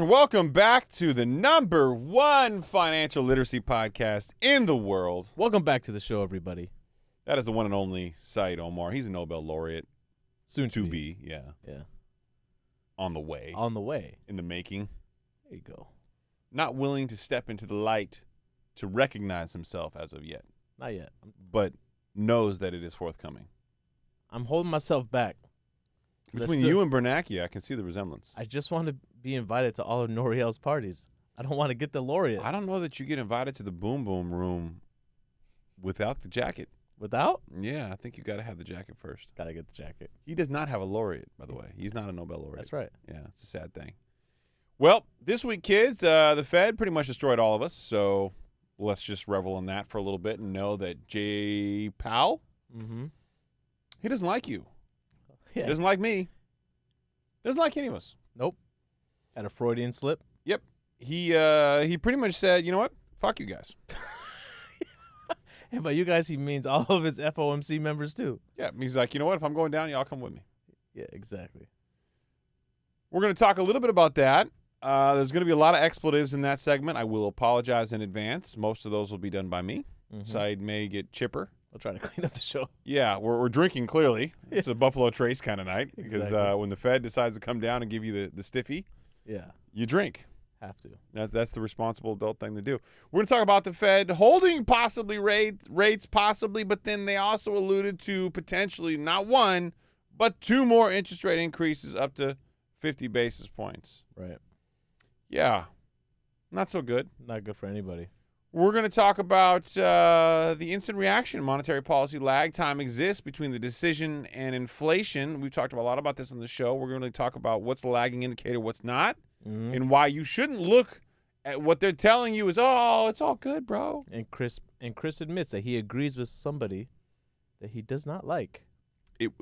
and welcome back to the #1 financial literacy podcast in the world. Welcome back to the show, everybody. That is the one and only Saied Omar. He's a Nobel laureate. Soon to be. Yeah. Yeah. On the way. On the way. In the making. There you go. Not willing to step into the light to recognize himself as of yet. Not yet. But knows that it is forthcoming. I'm holding myself back. Between you and Bernanke, I can see the resemblance. I just want to be invited to all of Noriel's parties. I don't want to get the laureate. I don't know that you get invited to the Boom Boom room without the jacket. Without? Yeah, I think you got to have the jacket first. Got to get the jacket. He does not have a laureate, by the way. He's not a Nobel laureate. That's right. Yeah, it's a sad thing. Well, this week, kids, the Fed pretty much destroyed all of us, so let's just revel in that for a little bit and know that J. Powell, he doesn't like you. Yeah. He doesn't like me. Doesn't like any of us. Nope. Had a Freudian slip. Yep. He pretty much said, you know what? Fuck you guys. And by you guys, he means all of his FOMC members, too. Yeah, he's like, you know what? If I'm going down, y'all come with me. Yeah, exactly. We're going to talk a little bit about that. There's going to be a lot of expletives in that segment. I will apologize in advance. Most of those will be done by me. Side may get chipper. I'll try to clean up the show. Yeah, we're drinking, clearly. It's a Buffalo Trace kind of night because Exactly. when the Fed decides to come down and give you the stiffy, Yeah, you drink. have to. That's the responsible adult thing to do. We're going to talk about the Fed holding possibly rates, possibly, but then they also alluded to potentially not one, but two more interest rate increases up to 50 basis points. Right. Yeah, not so good. Not good for anybody. We're going to talk about the instant reaction monetary policy lag time exists between the decision and inflation. We've talked a lot about this on the show. We're going to talk about what's the lagging indicator, what's not, and why you shouldn't look at what they're telling you is, oh, it's all good, bro. And Chris admits that he agrees with somebody that he does not like. It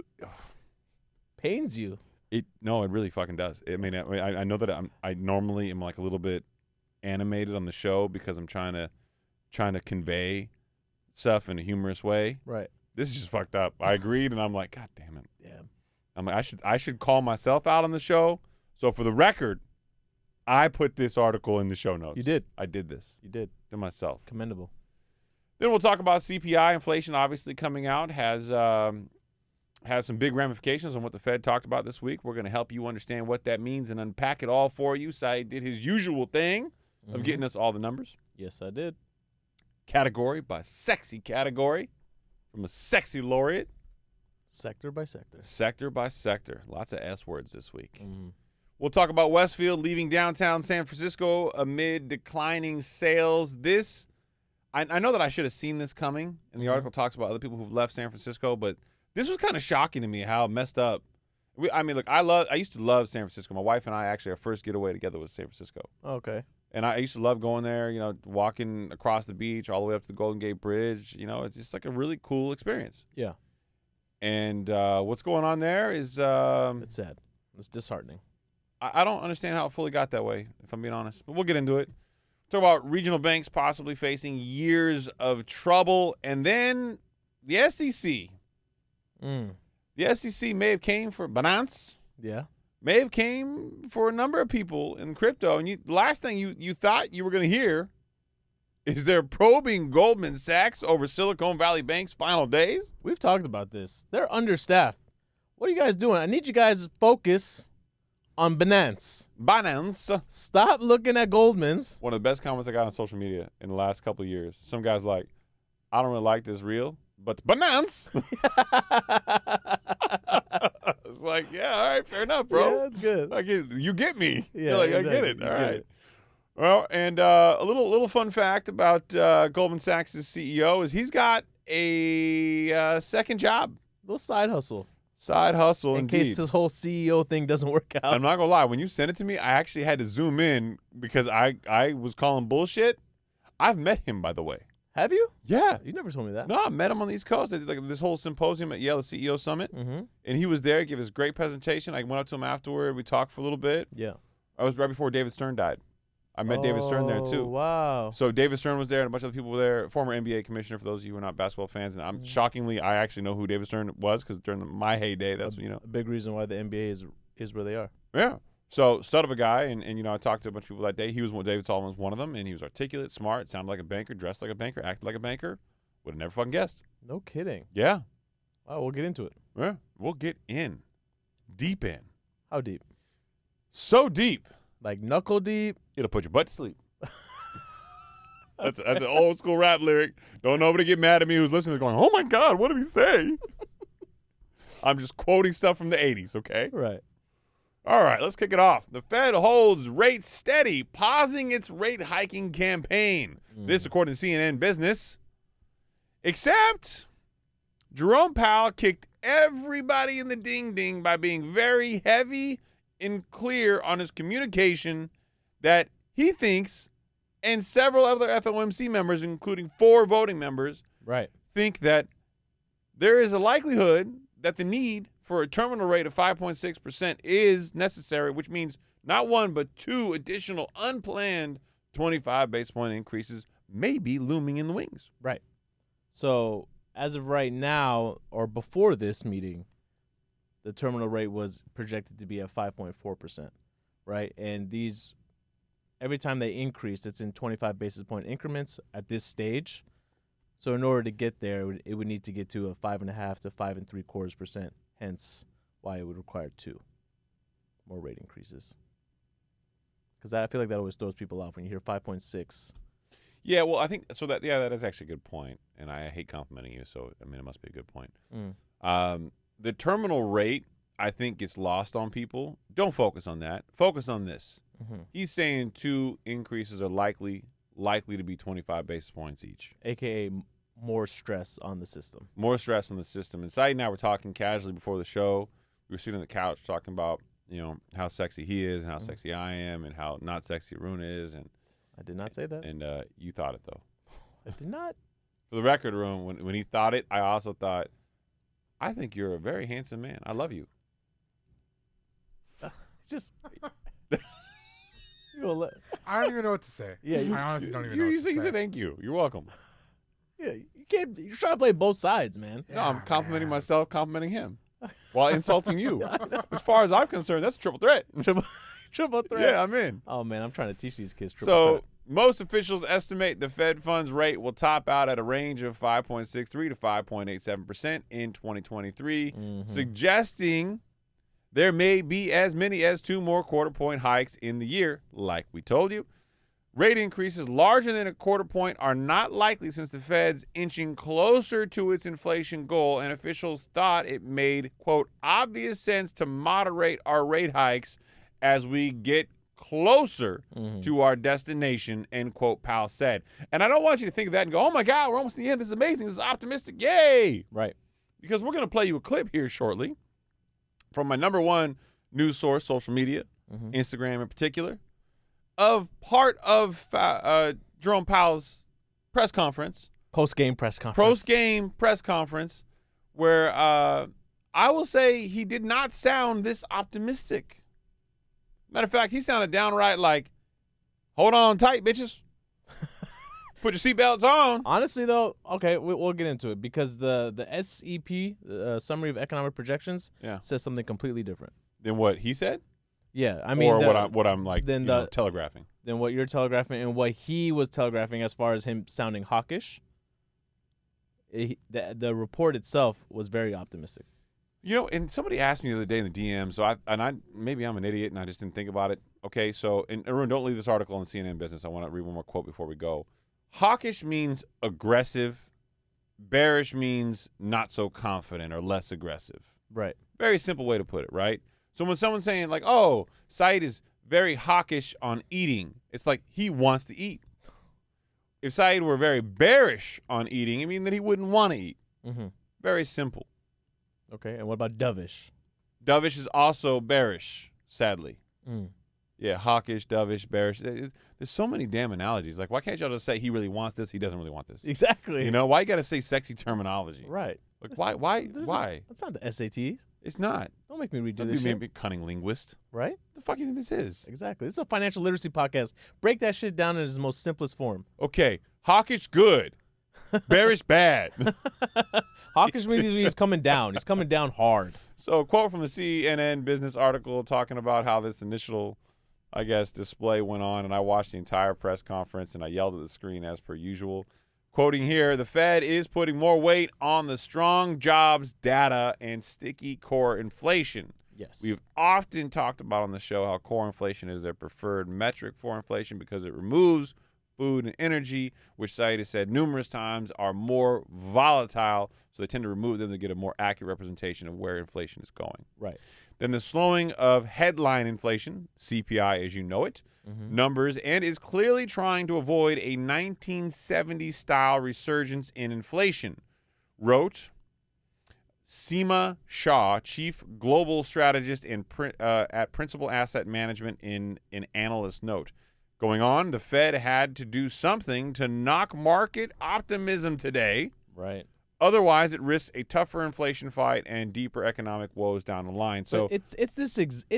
Pains you. No, it really fucking does. I mean, I know that I normally am like a little bit animated on the show because I'm trying to convey stuff in a humorous way. Right. This is just fucked up. I agreed, and I'm like, God damn it. Yeah. I'm like, I should call myself out on the show. So for the record, I put this article in the show notes. You did. I did this. You did. To myself. Commendable. Then we'll talk about CPI. Inflation obviously coming out has some big ramifications on what the Fed talked about this week. We're going to help you understand what that means and unpack it all for you. Saied did his usual thing of getting us all the numbers. Yes, I did. Category by sexy category from a sexy laureate. Sector by sector. Sector by sector. Lots of S words this week. We'll talk about Westfield leaving downtown San Francisco amid declining sales. I know that I should have seen this coming, and the article talks about other people who've left San Francisco, but this was kind of shocking to me how messed up. I mean, look, I used to love San Francisco. My wife and I actually, our first getaway together was San Francisco. Okay. And I used to love going there, walking across the beach all the way up to the Golden Gate Bridge. It's just like a really cool experience. Yeah. And what's going on there is It's sad. It's disheartening. I don't understand how it fully got that way, if I'm being honest. But we'll get into it. Talk about regional banks possibly facing years of trouble. And then the SEC. The SEC may have came for Binance. Yeah. May have came for a number of people in crypto. And the last thing you thought you were going to hear is they're probing Goldman Sachs over Silicon Valley Bank's final days. We've talked about this. They're understaffed. What are you guys doing? I need you guys to focus on Binance. Stop looking at Goldman's. One of the best comments I got on social media in the last couple of years. Some guy's like, I don't really like this reel, but Binance. It's like, yeah, all right, fair enough, bro. Yeah, that's good. You get me. Yeah, I get exactly. it. You All get right. it. Well, and a little fun fact about Goldman Sachs' CEO is he's got a second job. Little side hustle. Side hustle, in case this whole CEO thing doesn't work out. I'm not going to lie. When you sent it to me, I actually had to zoom in because I was calling bullshit. I've met him, by the way. Have you? Yeah. You never told me that. No, I met him on the East Coast. They did like this whole symposium at Yale, the CEO Summit. And he was there, gave his great presentation. I went up to him afterward. We talked for a little bit. Yeah. I was right before David Stern died. I met David Stern there, too. Wow. So David Stern was there, and a bunch of other people were there. Former NBA commissioner, for those of you who are not basketball fans. And shockingly, I actually know who David Stern was because during my heyday, that's, a big reason why the NBA is where they are. Yeah. So, stud of a guy, and I talked to a bunch of people that day. David Solomon was one of them, and he was articulate, smart, sounded like a banker, dressed like a banker, acted like a banker. Would have never fucking guessed. No kidding. Yeah. Oh, we'll get into it. Yeah, we'll get in. Deep in. How deep? So deep. Like knuckle deep? It'll put your butt to sleep. That's an old school rap lyric. Don't nobody get mad at me who's listening going, oh, my God, what did he say? I'm just quoting stuff from the 80s, okay? Right. All right, let's kick it off. The Fed holds rates steady, pausing its rate hiking campaign. This, according to CNN Business. Except Jerome Powell kicked everybody in the ding-ding by being very heavy and clear on his communication that he thinks, and several other FOMC members, including 4 voting members, right, think that there is a likelihood that the need for a terminal rate of 5.6% is necessary, which means not 1 but 2 additional unplanned 25 basis point increases may be looming in the wings. Right. So as of right now, or before this meeting, the terminal rate was projected to be at 5.4%, right? And these, every time they increase, it's in 25 basis point increments at this stage. So in order to get there, it would need to get to a 5.5 to 5.75%. Hence, why it would require 2 more rate increases. Because I feel like that always throws people off when you hear 5.6. Yeah, well, I think so. That is actually a good point, and I hate complimenting you. So I mean, it must be a good point. The terminal rate, I think, gets lost on people. Don't focus on that. Focus on this. He's saying 2 increases are likely to be 25 basis points each. AKA more stress on the system. More stress on the system. And Saied and I were talking casually before the show. We were sitting on the couch talking about, how sexy he is and how sexy I am and how not sexy Arun is. And I did not say that. And you thought it, though. I did not. For the record, Arun, when he thought it, I also thought, I think you're a very handsome man. I love you. Just... I don't even know what to say. Yeah, I honestly don't even know what to say. You say thank you. You're welcome. Yeah, you can't. You're trying to play both sides, man. No, I'm complimenting myself, complimenting him, while insulting you. As far as I'm concerned, that's a triple threat. Triple threat. Yeah, I'm in. Oh man, I'm trying to teach these kids triple threat. Most officials estimate the Fed funds rate will top out at a range of 5.63 to 5.87% in 2023, suggesting there may be as many as 2 more quarter-point hikes in the year, like we told you. Rate increases larger than a quarter point are not likely since the Fed's inching closer to its inflation goal, and officials thought it made, quote, obvious sense to moderate our rate hikes as we get closer to our destination, end quote, Powell said. And I don't want you to think of that and go, oh, my God, we're almost at the end. This is amazing. This is optimistic. Yay. Right. Because we're going to play you a clip here shortly from my number 1 news source, social media, Instagram in particular, of part of Jerome Powell's press conference. Post-game press conference. Where I will say he did not sound this optimistic. Matter of fact, he sounded downright like, hold on tight, bitches. Put your seatbelts on. Honestly, though, okay, we'll get into it because the SEP, the Summary of Economic Projections, says something completely different. Than what he said? Yeah, I mean, or what I'm like telegraphing. Than what you're telegraphing and what he was telegraphing as far as him sounding hawkish. The report itself was very optimistic. And somebody asked me the other day in the DM, so maybe I'm an idiot and I just didn't think about it. Okay, so, and Arun, don't leave this article on CNN Business. I want to read one more quote before we go. Hawkish means aggressive. Bearish means not so confident or less aggressive. Right. Very simple way to put it, right? So when someone's saying like, oh, Saied is very hawkish on eating, it's like he wants to eat. If Saied were very bearish on eating, it means that he wouldn't want to eat. Very simple. Okay, and what about dovish? Dovish is also bearish, sadly. Yeah, hawkish, dovish, bearish. There's so many damn analogies. Like, why can't y'all just say he really wants this, he doesn't really want this? Exactly. Why you got to say sexy terminology? Right. Like, why? That's not the SATs. It's not. Don't make me redo Don't this be shit. a cunning linguist. Right? What the fuck do you think this is? Exactly. This is a financial literacy podcast. Break that shit down in its most simplest form. Okay. Hawkish, good. Bearish, bad. Hawkish means he's coming down. He's coming down hard. So a quote from a CNN business article talking about how this initial, I guess, display went on, and I watched the entire press conference, and I yelled at the screen as per usual. Quoting here, the Fed is putting more weight on the strong jobs data and sticky core inflation. Yes. We've often talked about on the show how core inflation is their preferred metric for inflation because it removes food and energy, which Saied has said numerous times are more volatile, so they tend to remove them to get a more accurate representation of where inflation is going. Right. Then the slowing of headline inflation, CPI as you know it, numbers, and is clearly trying to avoid a 1970s-style resurgence in inflation, wrote Seema Shah, chief global strategist at Principal Asset Management in an analyst note. Going on, the Fed had to do something to knock market optimism today. Right. Otherwise, it risks a tougher inflation fight and deeper economic woes down the line. So but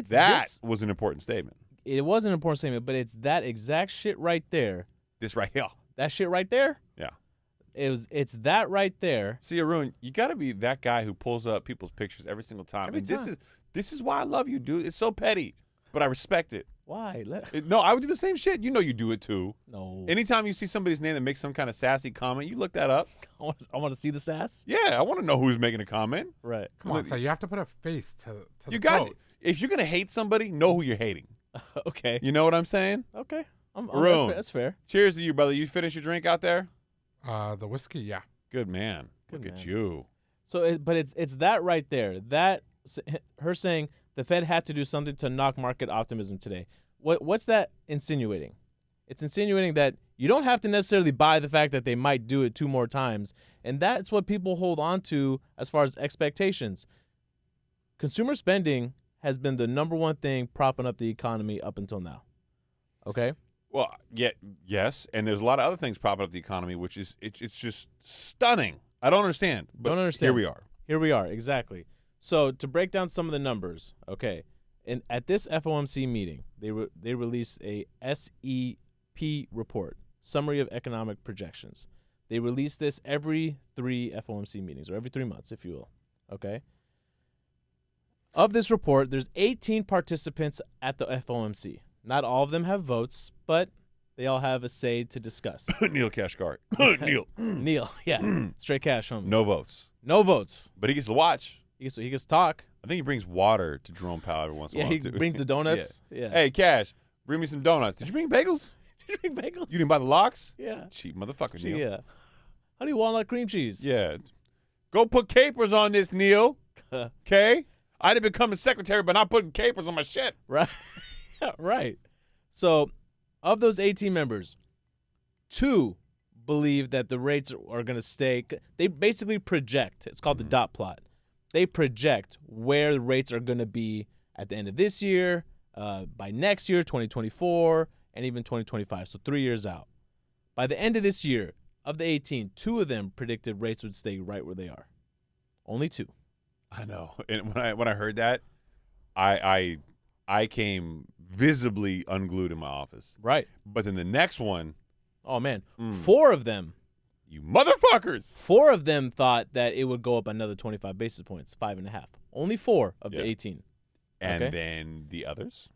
that was an important statement. It was an important statement, but it's that exact shit right there. This right here. That shit right there? Yeah. It's that right there. See, Arun, you got to be that guy who pulls up people's pictures every single time. Every time. This is why I love you, dude. It's so petty, but I respect it. Why? No, I would do the same shit. You know you do it too. No. Anytime you see somebody's name that makes some kind of sassy comment, you look that up. I want to see the sass. Yeah, I want to know who's making a comment. Right. Come on, so you have to put a face to You the got quote. it. If you're gonna hate somebody, know who you're hating. Okay. You know what I'm saying? Okay. Arun. That's fair. Cheers to you, brother. You finished your drink out there? The whiskey, yeah. Good man. Good Look at man. you. So, it's that right there. That her saying the Fed had to do something to knock market optimism today. What's that insinuating? It's insinuating that you don't have to necessarily buy the fact that they might do it 2 more times, and that's what people hold on to as far as expectations. Consumer spending has been the number one thing propping up the economy up until now. Okay? Well, yes, and there's a lot of other things propping up the economy, which is it's just stunning. I don't understand. But Don't understand. Here we are. Here we are, exactly. So to break down some of the numbers, okay, and at this FOMC meeting, they released a SEP report, Summary of Economic Projections. They release this every 3 FOMC meetings, or every 3 months, if you will, okay? Of this report, there's 18 participants at the FOMC. Not all of them have votes, but they all have a say to discuss. Neil Kashkari. Neil, yeah, straight cash, homie. No votes. No votes. But he gets to watch. He gets to talk. I think he brings water to Jerome Powell every once in a while, He too. brings the donuts. Yeah. Hey, Cash, bring me some donuts. Did you bring bagels? Did you bring bagels? You didn't buy the locks? Yeah. Cheap motherfucker, Neil. Yeah. Honey walnut cream cheese. Yeah. Go put capers on this, Neil. Okay? I didn't become a secretary by not putting capers on my shit. Right. Right. So, of those 18 members, 2 believe that the rates are going to stay. They basically project. It's called the dot plot. They project where the rates are going to be at the end of this year, by next year, 2024, and even 2025. So 3 years out. By the end of this year, of the 18, 2 of them predicted rates would stay right where they are. Only 2. I know. And when I heard that, I came visibly unglued in my office. Right. But then the next one, oh man, 4 of them. You motherfuckers. 4 of them thought that it would go up another 25 basis points, 5.5. Only 4 of the 18. And Okay. then the others?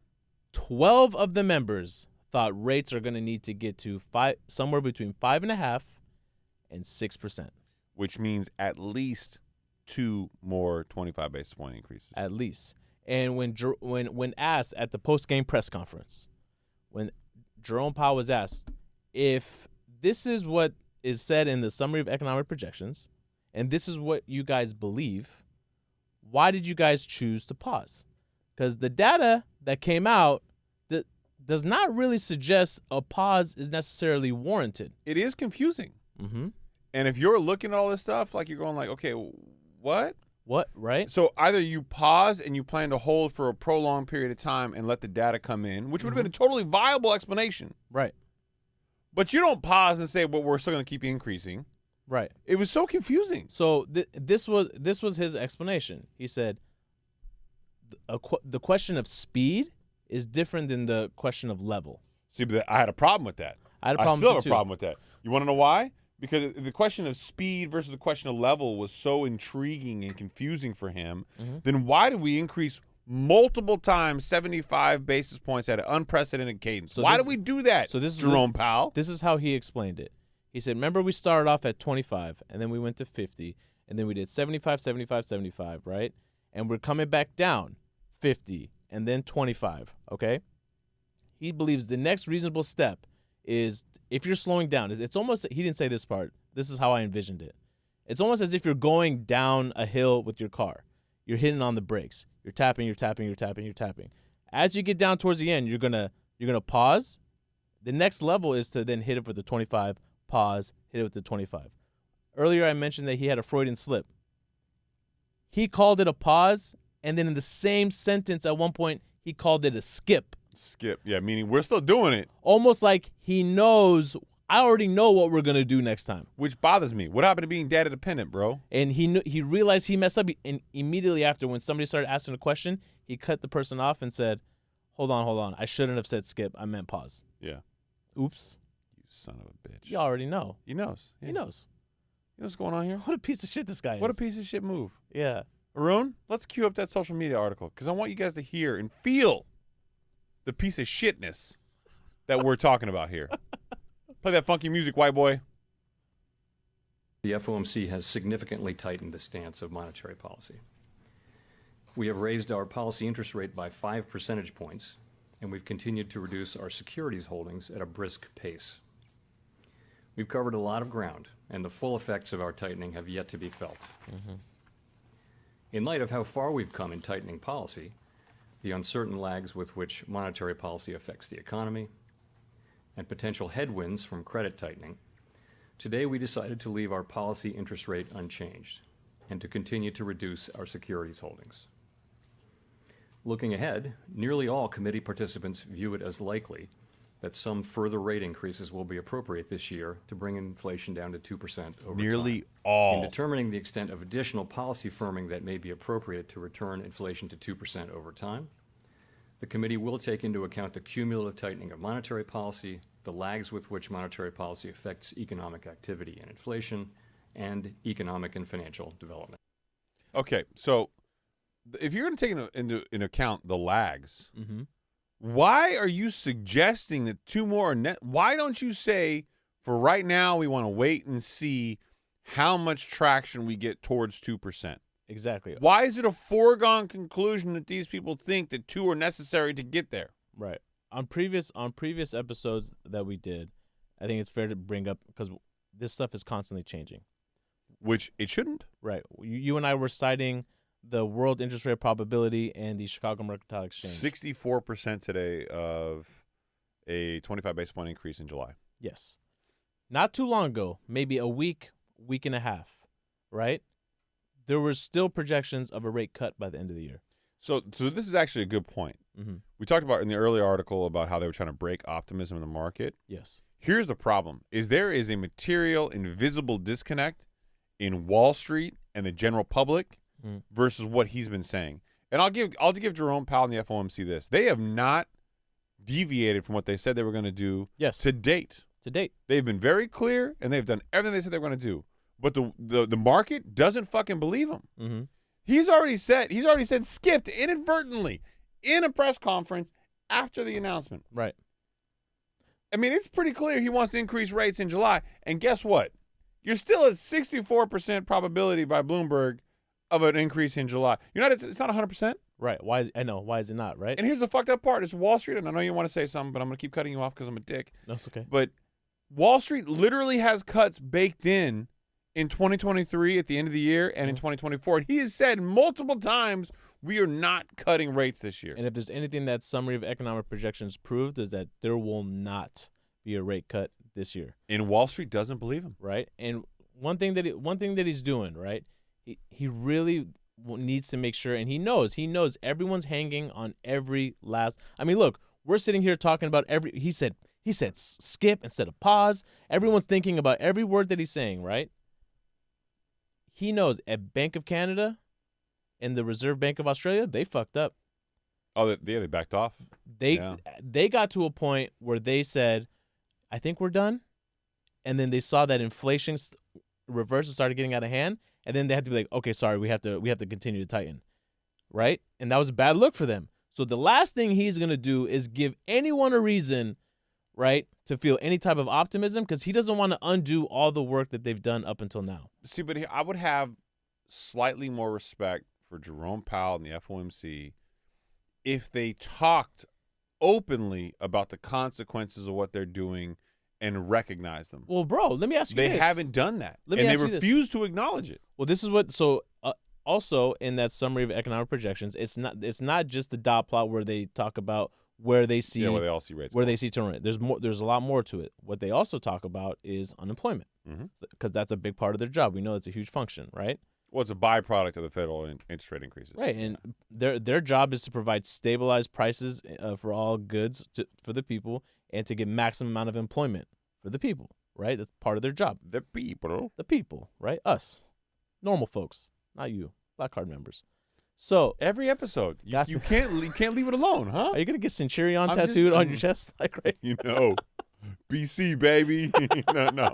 12 of the members thought rates are going to need to get to somewhere between 5.5% and 6%. Which means at least 2 more 25 basis point increases. At least. And when asked at the post-game press conference, when Jerome Powell was asked if this is what is said in the Summary of Economic Projections, and this is what you guys believe, why did you guys choose to pause? Because the data that came out does not really suggest a pause is necessarily warranted. It is confusing. Mm-hmm. And if you're looking at all this stuff, like you're going like, okay, what? What, right? So either you pause and you plan to hold for a prolonged period of time and let the data come in, which would have been a totally viable explanation. Right. But you don't pause and say, well, we're still going to keep increasing. Right. It was so confusing. So this was his explanation. He said the question of speed is different than the question of level. See, but I had a problem with that. I had a problem still with have it a problem with that. You want to know why? because the question of speed versus the question of level was so intriguing and confusing for him, then why did we increase multiple times 75 basis points at an unprecedented cadence? Why did we do that, Jerome Powell? This is how he explained it. He said, remember we started off at 25, and then we went to 50, and then we did 75, 75, 75, right? And we're coming back down 50, and then 25, okay? He believes the next reasonable step is if you're slowing down. It's almost, he didn't say this part. This is how I envisioned it. It's almost as if you're going down a hill with your car. You're hitting on the brakes. You're tapping, you're tapping, you're tapping, you're tapping. As you get down towards the end, you're gonna pause. The next level is to then hit it with the 25, pause, hit it with the 25. Earlier I mentioned that he had a Freudian slip. He called it a pause, and then in the same sentence at one point, he called it a skip. Skip, yeah, meaning we're still doing it. Almost like he knows, I already know what we're going to do next time. Which bothers me. What happened to being data dependent, bro? And he realized he messed up, and immediately after, when somebody started asking a question, he cut the person off and said, hold on. I shouldn't have said skip. I meant pause. Yeah. Oops. You son of a bitch. You already know. He knows. Yeah. He knows. You know what's going on here? What a piece of shit this guy is. What a piece of shit move. Yeah. Arun, let's cue up that social media article because I want you guys to hear and feel the piece of shitness that we're talking about here. Play that funky music, white boy. The FOMC has significantly tightened the stance of monetary policy. We have raised our policy interest rate by 5 percentage points, and we've continued to reduce our securities holdings at a brisk pace. We've covered a lot of ground, and the full effects of our tightening have yet to be felt. In light of how far we've come in tightening policy, the uncertain lags with which monetary policy affects the economy, and potential headwinds from credit tightening, today we decided to leave our policy interest rate unchanged and to continue to reduce our securities holdings. Looking ahead, nearly all committee participants view it as likely that some further rate increases will be appropriate this year to bring inflation down to 2% over Nearly time. all. In determining the extent of additional policy firming that may be appropriate to return inflation to 2% over time, the committee will take into account the cumulative tightening of monetary policy, the lags with which monetary policy affects economic activity and inflation, and economic and financial development. Okay, so if you're going to take into account the lags, why are you suggesting that two more are net? Why don't you say, for right now, we want to wait and see how much traction we get towards 2%? Exactly. Why is it a foregone conclusion that these people think that 2 are necessary to get there? Right. On previous episodes that we did, I think it's fair to bring up because this stuff is constantly changing. Which it shouldn't. Right. You and I were citing the world interest rate probability and the Chicago Mercantile Exchange. 64% today of a 25 basis point increase in July. Yes. Not too long ago, maybe a week and a half, right? There were still projections of a rate cut by the end of the year. So this is actually a good point. We talked about in the earlier article about how they were trying to break optimism in the market. Yes. Here's the problem, is there is a material invisible disconnect in Wall Street and the general public versus what he's been saying. And I'll give Jerome Powell and the FOMC this. They have not deviated from what they said they were going to do to date. To date. They've been very clear, and they've done everything they said they were going to do. But the market doesn't fucking believe him. He's already said skipped inadvertently in a press conference after the announcement. Right. I mean, it's pretty clear he wants to increase rates in July. And guess what? You're still at 64% probability by Bloomberg of an increase in July. It's not 100%. Right. Why is it not, right? And here's the fucked up part. It's Wall Street, and I know you want to say something, but I'm going to keep cutting you off because I'm a dick. No, it's okay. But Wall Street literally has cuts baked in 2023 at the end of the year and in 2024. And he has said multiple times we are not cutting rates this year. And if there's anything that summary of economic projections proved is that there will not be a rate cut this year. And Wall Street doesn't believe him. Right? And one thing that he's doing, right? He really needs to make sure, and he knows everyone's hanging on every last. I mean, look, we're sitting here talking about he said skip instead of pause. Everyone's thinking about every word that he's saying, right? He knows at Bank of Canada and the Reserve Bank of Australia, they fucked up. Oh, they backed off? They got to a point where they said, I think we're done. and then they saw that inflation reversed and started getting out of hand, and then they had to be like, okay, sorry, we have to continue to tighten, right? And that was a bad look for them. So the last thing he's gonna do is give anyone a reason, right, to feel any type of optimism, because he doesn't want to undo all the work that they've done up until now. See, but I would have slightly more respect for Jerome Powell and the FOMC if they talked openly about the consequences of what they're doing and recognize them. Well, bro, let me ask you this. They haven't done that. Let me and ask they you this. refuse to acknowledge it. Well, this is what also in that summary of economic projections, it's not just the dot plot where they talk about where they see where they all see rates where going. they see turn rate. There's a lot more to it. What they also talk about is unemployment, because that's a big part of their job. We know it's a huge function, right? Well, it's a byproduct of the federal interest rate increases. Right, and their job is to provide stabilized prices for all goods for the people, and to get maximum amount of employment for the people, right? That's part of their job. The people, Right? Us, normal folks, not you, Black Card members. So every episode, you can't leave it alone, huh? Are you gonna get Centurion tattooed on your chest, like right? You know, BC baby, no,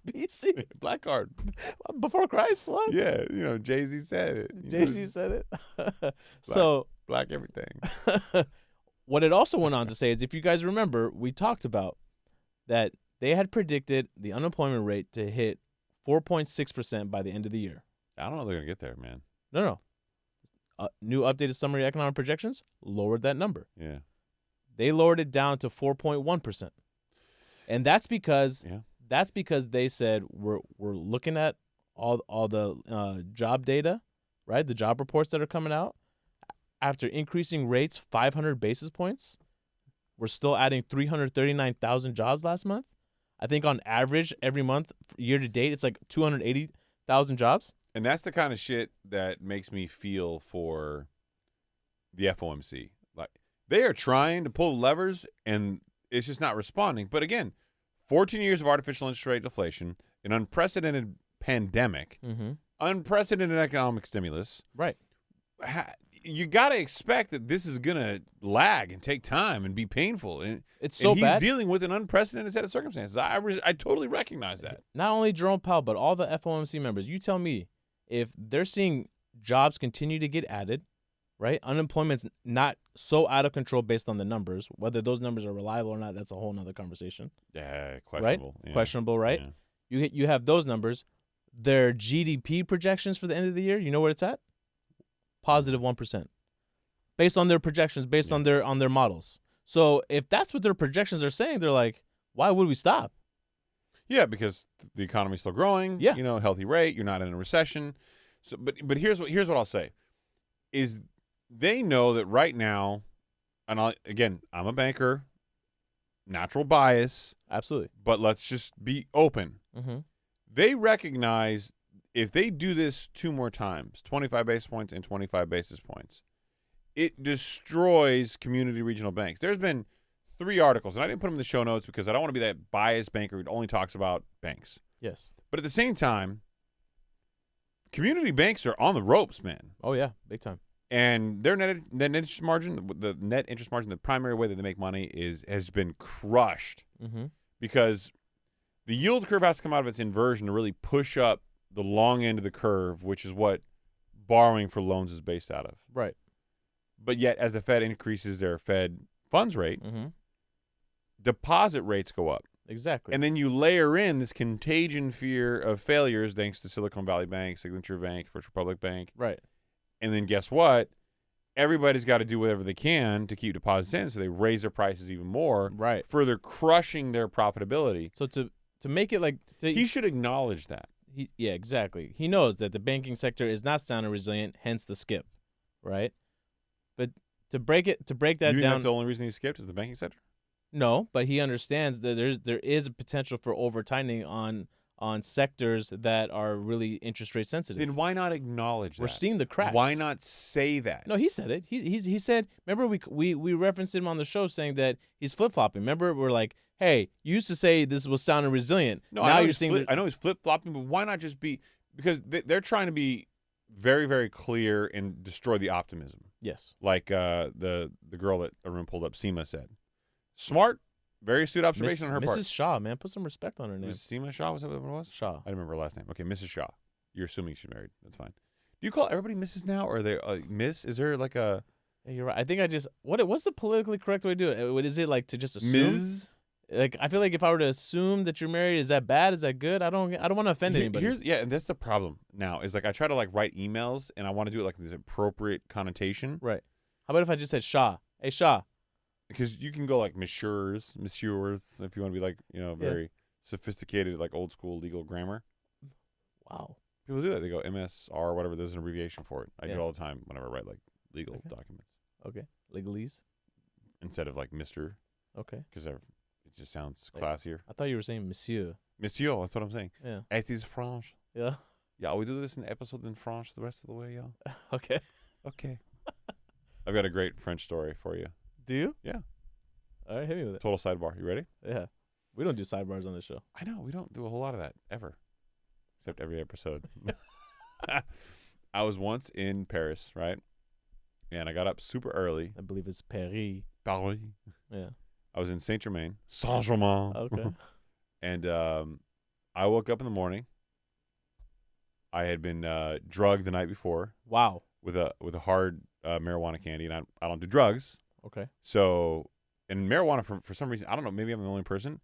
BC Black Card before Christ. What? Yeah, Jay-Z said it. Jay-Z said it. So black everything. What it also went on to say is, if you guys remember, we talked about that they had predicted the unemployment rate to hit 4.6% by the end of the year. I don't know if they're gonna get there, man. No. New updated summary economic projections lowered that number. Yeah. They lowered it down to 4.1%. And that's because they said we're looking at all the job data, right? The job reports that are coming out. After increasing rates 500 basis points, we're still adding 339,000 jobs last month. I think on average every month year to date it's like 280,000 jobs. And that's the kind of shit that makes me feel for the FOMC. Like, they are trying to pull levers, and it's just not responding. But again, 14 years of artificial interest rate deflation, an unprecedented pandemic, unprecedented economic stimulus. Right. You got to expect that this is going to lag and take time and be painful. And it's so he's bad. dealing with an unprecedented set of circumstances. I totally recognize that. Not only Jerome Powell, but all the FOMC members. You tell me, if they're seeing jobs continue to get added, right? Unemployment's not so out of control based on the numbers. Whether those numbers are reliable or not, that's a whole nother conversation. Yeah, questionable. Right? Yeah. Questionable, right? Yeah. You have those numbers. Their GDP projections for the end of the year, you know where it's at? Positive 1%. Based on their projections, based on their models. So if that's what their projections are saying, they're like, why would we stop? Yeah, because the economy's still growing. Yeah. Healthy rate. You're not in a recession. So, but here's what I'll say, is they know that right now, and I'm a banker, natural bias. Absolutely. But let's just be open. Mm-hmm. They recognize if they do this 2 more times, 25 basis points and 25 basis points, it destroys community regional banks. There's been 3 articles, and I didn't put them in the show notes because I don't want to be that biased banker who only talks about banks. Yes. But at the same time, community banks are on the ropes, man. Oh, yeah, big time. And their net interest margin, the net interest margin, the primary way that they make money has been crushed because the yield curve has to come out of its inversion to really push up the long end of the curve, which is what borrowing for loans is based out of. Right. But yet, as the Fed increases their Fed funds rate, deposit rates go up. Exactly. And then you layer in this contagion fear of failures thanks to Silicon Valley Bank, Signature Bank, First Republic Bank. Right. And then guess what? Everybody's got to do whatever they can to keep deposits in, so they raise their prices even more, right? Further crushing their profitability. So to make it like... he should acknowledge that. Yeah, exactly. He knows that the banking sector is not sound and resilient, hence the skip, right? But to break that you think down... that's the only reason he skipped is the banking sector? No, but he understands that there is a potential for over-tightening on sectors that are really interest rate sensitive. Then why not acknowledge that? We're seeing the cracks. Why not say that? No, he said it. He said, remember we referenced him on the show saying that he's flip-flopping. Remember, we're like, hey, you used to say this was sound and resilient. No, now you're seeing I know he's flip-flopping, but why not just be, because they're trying to be very, very clear and destroy the optimism. Yes. Like the girl that Arun pulled up, Seema, said. Smart, Very astute observation on her part. Mrs. Shaw, man, put some respect on her It name. was Seema Shaw? Was that what it was? Shaw. I don't remember her last name. Okay, Mrs. Shaw. You're assuming she's married. That's fine. Do you call everybody Mrs. now, or are they Miss? Is there like a Yeah, you're right. I think I just what's the politically correct way to do it? Is it like to just assume? Ms.? Like I feel like if I were to assume that you're married, is that bad? Is that good? I don't want to offend anybody. And that's the problem now. Is like I try to like write emails, and I want to do it like this appropriate connotation. Right. How about if I just said Shaw? Hey Shaw. Because you can go like messieurs, if you want to be like very sophisticated, like old school legal grammar. Wow. People do that. They go MSR, whatever. There's an abbreviation for it. I do it all the time whenever I write like legal documents. Okay. Legalese. Instead of like Mr. Okay. Because it just sounds classier. I thought you were saying Monsieur. Monsieur, that's what I'm saying. Yeah. Et is French. Yeah. Yeah, we do this in episode in French the rest of the way, y'all. Okay. Okay. I've got a great French story for you. Do you? Yeah. All right, hit me with it. Total sidebar. You ready? Yeah. We don't do sidebars on this show. I know. We don't do a whole lot of that ever. Except every episode. I was once in Paris, right? And I got up super early. I believe it's Paris. Paris. Yeah. I was in Saint-Germain. Saint-Germain. Okay. And I woke up in the morning. I had been drugged the night before. Wow. With a hard marijuana candy, and I don't do drugs. Okay. So, and marijuana for some reason, I don't know, maybe I'm the only person.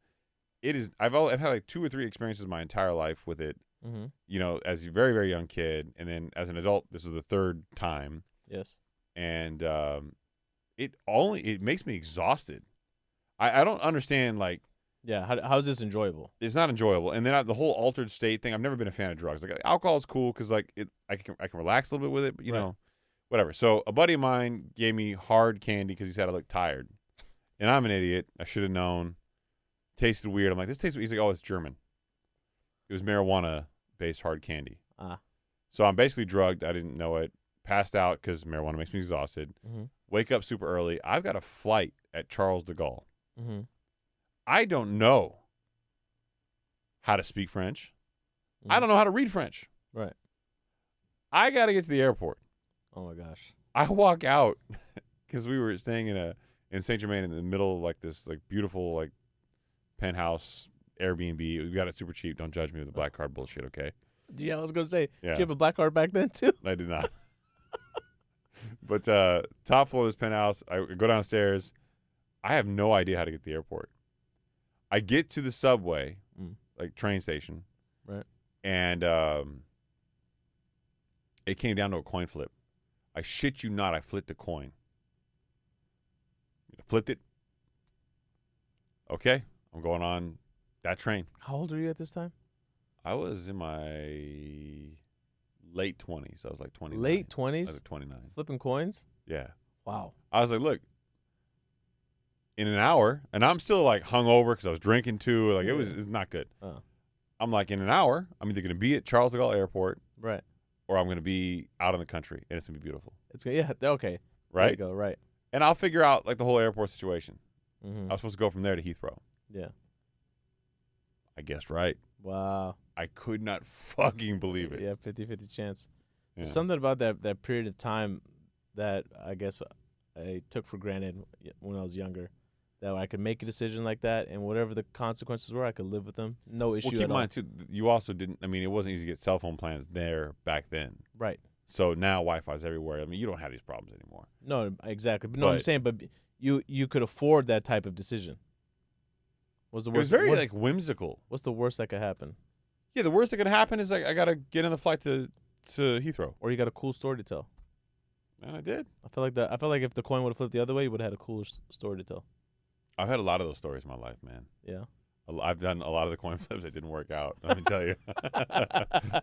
It is. I've had like 2 or 3 experiences my entire life with it. Mm-hmm. As a very, very young kid, and then as an adult, this is the 3rd time. Yes. And it makes me exhausted. I don't understand, like. Yeah, how is this enjoyable? It's not enjoyable, and then the whole altered state thing. I've never been a fan of drugs. Like alcohol is cool because like I can relax a little bit with it, but you know, whatever. So a buddy of mine gave me hard candy because he said I looked tired, and I'm an idiot. I should have known. Tasted weird. I'm like, this tastes weird. He's like, oh, it's German. It was marijuana-based hard candy. So I'm basically drugged. I didn't know it. Passed out because marijuana makes me exhausted. Mm-hmm. Wake up super early. I've got a flight at Charles de Gaulle. Mm-hmm. I don't know how to speak French. I don't know how to read French. Right. I got to get to the airport. Oh, my gosh. I walk out because we were staying in Saint-Germain in the middle of like this like beautiful like penthouse Airbnb. We got it super cheap. Don't judge me with the black card bullshit, okay? Yeah, I was going to say, yeah. Did you have a black card back then too? I did not. But top floor of this penthouse, I go downstairs. I have no idea how to get to the airport. I get to the subway, like train station, right? And it came down to a coin flip. I shit you not, I flipped a coin. Flipped it. Okay, I'm going on that train. How old were you at this time? I was in my late 20s. I was like 29. Late 20s? I was like 29. Flipping coins? Yeah. Wow. I was like, look, in an hour, and I'm still like hungover because I was drinking too. Like it's not good. I'm like, in an hour, I'm either going to be at Charles de Gaulle Airport, right, or I'm going to be out in the country, and it's going to be beautiful. It's yeah, okay, right. There you go, right. And I'll figure out like the whole airport situation. Mm-hmm. I was supposed to go from there to Heathrow. Yeah. I guessed right. Wow. I could not fucking believe it. Yeah, 50-50 chance. Yeah. There's something about that period of time that I guess I took for granted when I was younger. That I could make a decision like that, and whatever the consequences were, I could live with them. No issue well, keep at in all. mind, too, you also didn't, I mean, it wasn't easy to get cell phone plans there back then. Right. So now Wi-Fi's everywhere. I mean, you don't have these problems anymore. No, exactly. But no, I'm saying, but you could afford that type of decision. What's the worst? It was very, like, whimsical. What's the worst that could happen? Yeah, the worst that could happen is, like, I got to get in the flight to Heathrow. Or you got a cool story to tell. And I did. I feel like if the coin would have flipped the other way, you would have had a cooler story to tell. I've had a lot of those stories in my life, man. Yeah. I've done a lot of the coin flips that didn't work out. Let me tell you.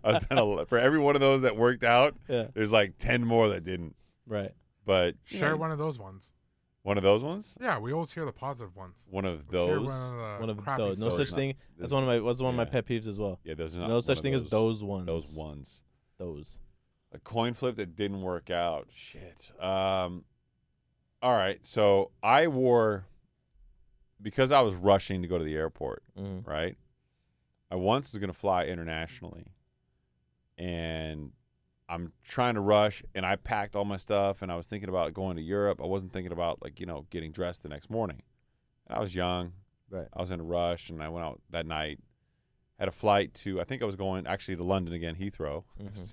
I've done for every one of those that worked out, there's like 10 more that didn't. Right. But share one of those ones. One of those ones? Yeah, we always hear the positive ones. One of those? One of those. No such thing. That's one of my pet peaves as well. Yeah, there's not no such thing as those ones. Those ones. Those. A coin flip that didn't work out. Shit. All right. So I wore, because I was rushing to go to the airport, right? I once was going to fly internationally, and I'm trying to rush, and I packed all my stuff, and I was thinking about going to Europe. I wasn't thinking about, like, getting dressed the next morning. And I was young, Right. I was in a rush, and I went out that night. Had a flight to, I think I was going actually to London again, Heathrow.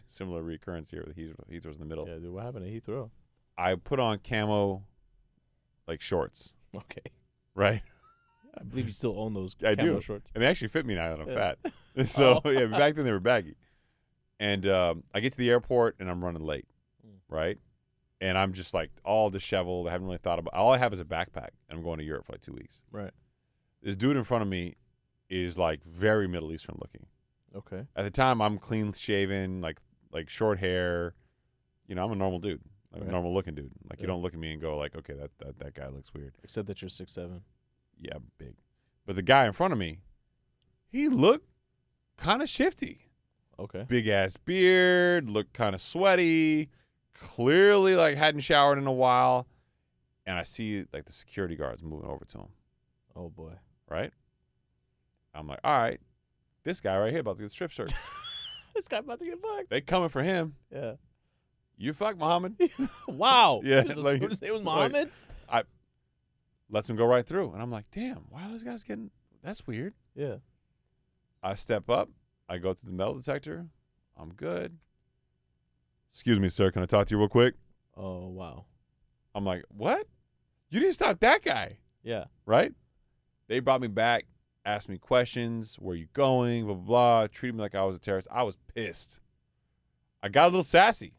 Similar recurrence here. Heathrow's in the middle. Yeah, dude, what happened to Heathrow? I put on camo, like, shorts, Okay. right? I believe you still own those I camo do. shorts. And they actually fit me now that I'm fat. So, yeah, back then they were baggy. And I get to the airport, and I'm running late, right? And I'm just, like, all disheveled. I haven't really thought about it. All I have is a backpack, and I'm going to Europe for, like, 2 weeks. Right. This dude in front of me is, like, very Middle Eastern looking. Okay. At the time, I'm clean shaven, like short hair. You know, I'm a normal dude, like a normal looking dude. Like, you don't look at me and go, like, okay, that guy looks weird. Except that you're 6'7". Yeah, I'm big. But the guy in front of me, he looked kind of shifty. Okay. Big ass beard, looked kind of sweaty, clearly like hadn't showered in a while. And I see like the security guards moving over to him. Oh boy. Right? I'm like, all right, this guy right here about to get strip search. This guy about to get fucked. They coming for him. Yeah. You fuck Muhammad. Wow. Yeah, His like- name was Muhammad? Lets him go right through. And I'm like, damn, why are those guys getting, that's weird. Yeah. I step up. I go to the metal detector. I'm good. Excuse me, sir. Can I talk to you real quick? Oh, wow. I'm like, what? You didn't stop that guy, Yeah. right? They brought me back, asked me questions. Where you going? Blah, blah, blah. Treated me like I was a terrorist. I was pissed. I got a little sassy.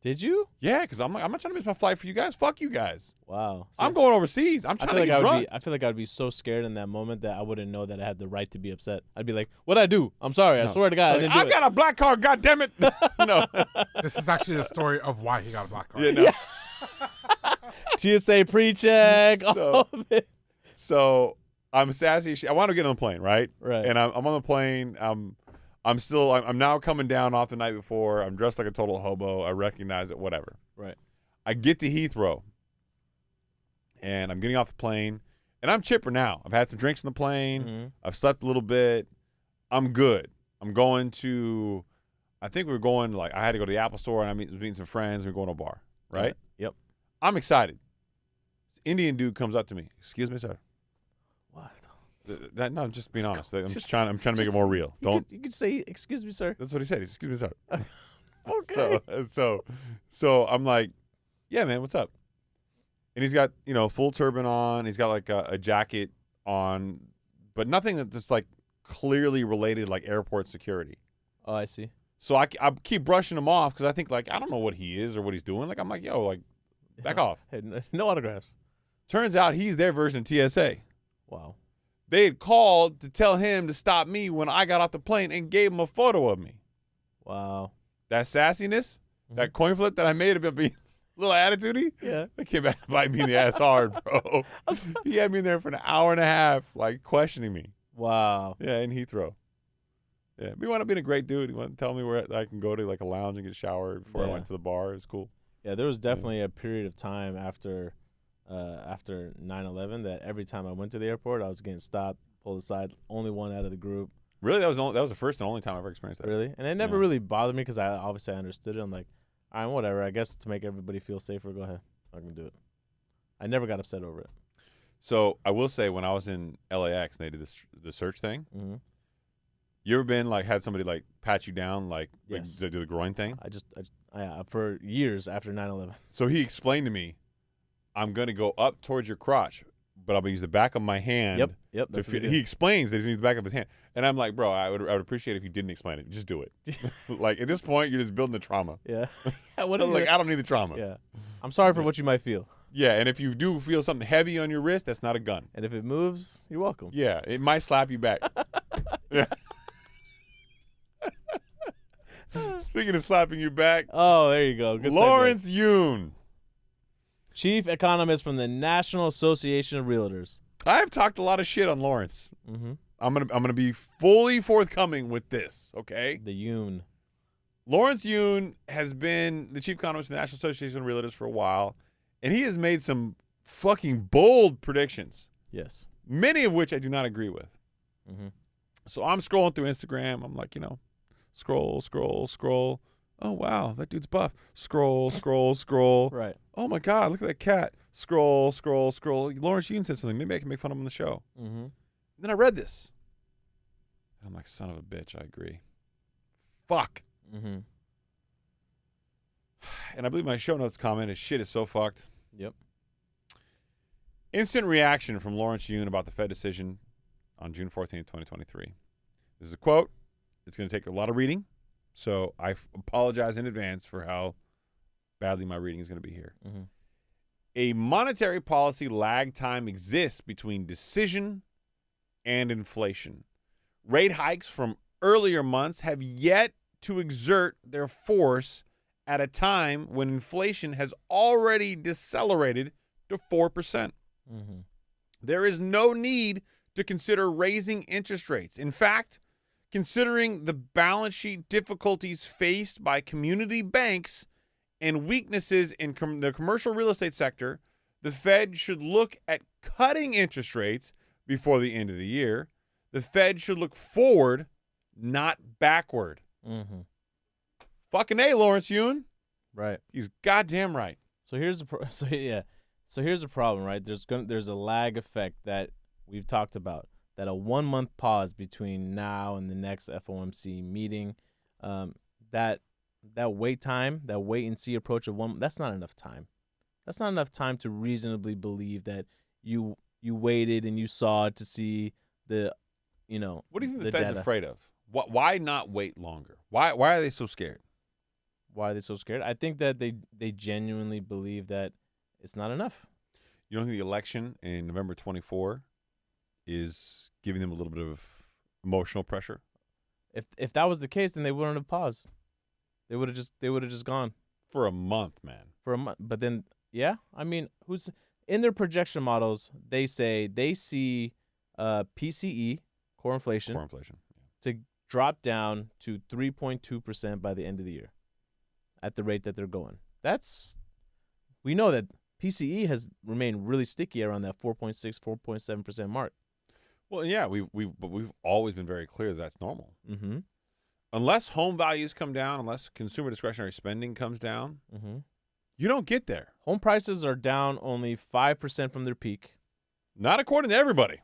Did you? Yeah, because I'm like, I'm not trying to miss my flight for you guys. Fuck you guys. Wow. I'm going overseas. I'm trying to get drunk. I feel like I'd be so scared in that moment that I wouldn't know that I had the right to be upset. I'd be like, "What'd I do? I'm sorry. I swear to God, I didn't do I've it." got a black card. God damn it. No. This is actually the story of why he got a black card. Yeah, no. TSA pre-check. So- all of it. So I'm sassy. I want to get on the plane, right? Right. And I'm on the plane. I'm now coming down off the night before. I'm dressed like a total hobo. I recognize it. Whatever. Right. I get to Heathrow, and I'm getting off the plane, and I'm chipper now. I've had some drinks on the plane. Mhm. I've slept a little bit. I'm good. I'm going to. I think we were going like I had to go to the Apple Store, and I was meeting some friends. We're going to a bar, right? Yep. I'm excited. This Indian dude comes up to me. Excuse me, sir. What? No, I'm just being honest. I'm Just- trying to make it more real. You could say, "Excuse me, sir." That's what he said. Excuse me, sir. Okay. So I'm like, yeah, man, what's up? And he's got full turban on. He's got like a jacket on, but nothing that's like clearly related like airport security. Oh, I see. So I keep brushing him off because I think like I don't know what he is or what he's doing. Like I'm like, yo, like back off. Hey, no autographs. Turns out he's their version of TSA. Wow. They had called to tell him to stop me when I got off the plane and gave him a photo of me. Wow. That sassiness, that coin flip that I made of him being a little attitude-y, Yeah. that came back to bite me in the ass hard, bro. He had me in there for an hour and a half, like questioning me. Wow. Yeah, in Heathrow. Yeah, he wound up being a great dude. He wanted to tell me where I can go to like a lounge and get a shower before I Yeah. went to the bar. It was cool. Yeah, there was definitely a period of time after 9/11 that every time I went to the airport, I was getting stopped, pulled aside. Only one out of the group. Really, that was the first and only time I ever experienced that. Really, and it never Yeah. really bothered me because I obviously understood it. I'm like, all right, whatever. I guess to make everybody feel safer, go ahead. I can do it. I never got upset over it. So I will say, when I was in LAX and they did the search thing, Mm-hmm. you ever been like had somebody like pat you down like Yes. they do the groin thing? I for years after 9/11. So he explained to me, I'm going to go up towards your crotch, but I'm going to use the back of my hand. Yep. to That's what feel. they did. He explains that he's using the back of his hand. And I'm like, bro, I would appreciate it if you didn't explain it. Just do it. Like, at this point, you're just building the trauma. Yeah. What I'm are like, you- I don't need the trauma. yeah. I'm sorry for what you might feel, Yeah, and if you do feel something heavy on your wrist, that's not a gun. and if it moves, you're welcome. Yeah, it might slap you back. Yeah. Speaking of slapping you back, Oh, there you go. Good segue. Lawrence Yoon. Chief economist from the National Association of Realtors. I've talked a lot of shit on Lawrence. Mm-hmm. I'm gonna be fully forthcoming with this, okay? The Yoon. Lawrence Yoon has been the chief economist of the National Association of Realtors for a while, and he has made some fucking bold predictions, Yes. many of which I do not agree with. Mm-hmm. So I'm scrolling through Instagram. I'm like, scroll. Oh, wow, that dude's buff. Scroll. Right. Oh, my God, look at that cat. Scroll. Lawrence Yoon said something. Maybe I can make fun of him on the show. Mm-hmm. Then I read this. I'm like, son of a bitch, I agree. Fuck. Mm-hmm. And I believe my show notes comment is shit is so fucked. Yep. Instant reaction from Lawrence Yun about the Fed decision on June 14th, 2023. This is a quote. It's going to take a lot of reading, so I apologize in advance for how badly my reading is going to be here. Mm-hmm. A monetary policy lag time exists between decision and inflation. Rate hikes from earlier months have yet to exert their force at a time when inflation has already decelerated to 4%. Mm-hmm. There is no need to consider raising interest rates. In fact, considering the balance sheet difficulties faced by community banks and weaknesses in the commercial real estate sector, the Fed should look at cutting interest rates before the end of the year. The Fed should look forward, not backward. Mm-hmm. Fucking A, Lawrence Yun. Right. He's goddamn right. So here's the So here's the problem, right? There's a lag effect that we've talked about. That a 1 month pause between now and the next FOMC meeting, that wait time, that wait and see approach of 1 month, that's not enough time. That's not enough time to reasonably believe that you waited and you saw to see the, What do you think the the Fed's data. afraid of? Why not wait longer? Why are they so scared? Why are they so scared? I think that they genuinely believe that it's not enough. You don't think the election in November 24 is giving them a little bit of emotional pressure? If that was the case, then they wouldn't have paused. They would have just gone For a month, man. for a month. But then, yeah, I mean, who's in their projection models? They say they see PCE, core inflation, to drop down to 3.2% by the end of the year, at the rate that they're going. We know that PCE has remained really sticky around that 4.6, 4.7% mark. Well, yeah, we've always been very clear that's normal. Mm-hmm. Unless home values come down, unless consumer discretionary spending comes down, Mm-hmm. you don't get there. Home prices are down only 5% from their peak. Not according to everybody.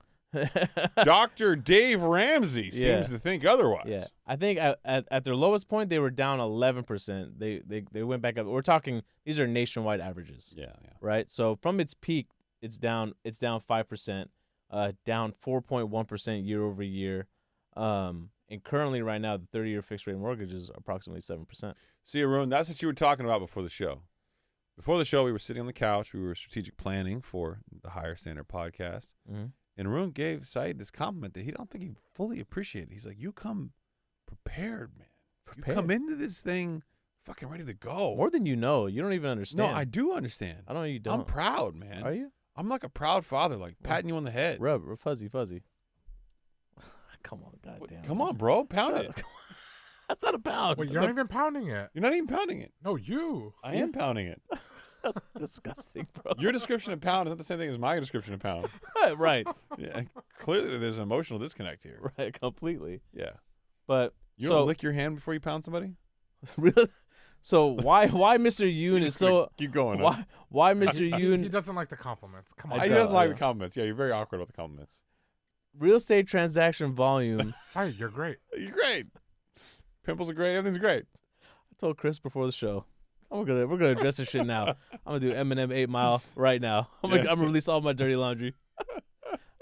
Dr. Dave Ramsey Yeah. seems to think otherwise. Yeah, I think at their lowest point they were down 11%. They went back up. We're talking, these are nationwide averages. Yeah. Right. So from its peak, it's down 5%, down 4.1% year over year. And currently right now the 30-year fixed rate mortgage is approximately 7%. See, Arun, that's what you were talking about before the show. Before the show, we were sitting on the couch. We were strategic planning for the Higher Standard podcast. Mm-hmm. And Arun gave Saied this compliment that he don't think he fully appreciated. He's like, you come prepared, man. You come into this thing fucking ready to go. More than you know. You don't even understand. No, I do understand. I know you don't. I'm proud, man. Are you? I'm like a proud father, like patting you on the head. Rub fuzzy. Come on, goddamn. Come on, bro. Pound it. That's not a pound. Wait, you're not even pounding it. You're not even pounding it. No, you. I am pounding it. That's disgusting, bro. Your description of pound is not the same thing as my description of pound. Right. Yeah, clearly there's an emotional disconnect here. Right, completely. Yeah. But You don't lick your hand before you pound somebody? really? So why Mr. Yoon is so keep going. why Mr. He Yoon doesn't like the compliments. Come on. I He don't, doesn't like yeah. the compliments. Yeah, you're very awkward about the compliments. real estate transaction volume. Saied, you're great. You're great. Pimples are great. Everything's great. I told Chris before the show, we're gonna address this shit now. I'm gonna do Eminem 8 Mile right now. I'm gonna release all my dirty laundry.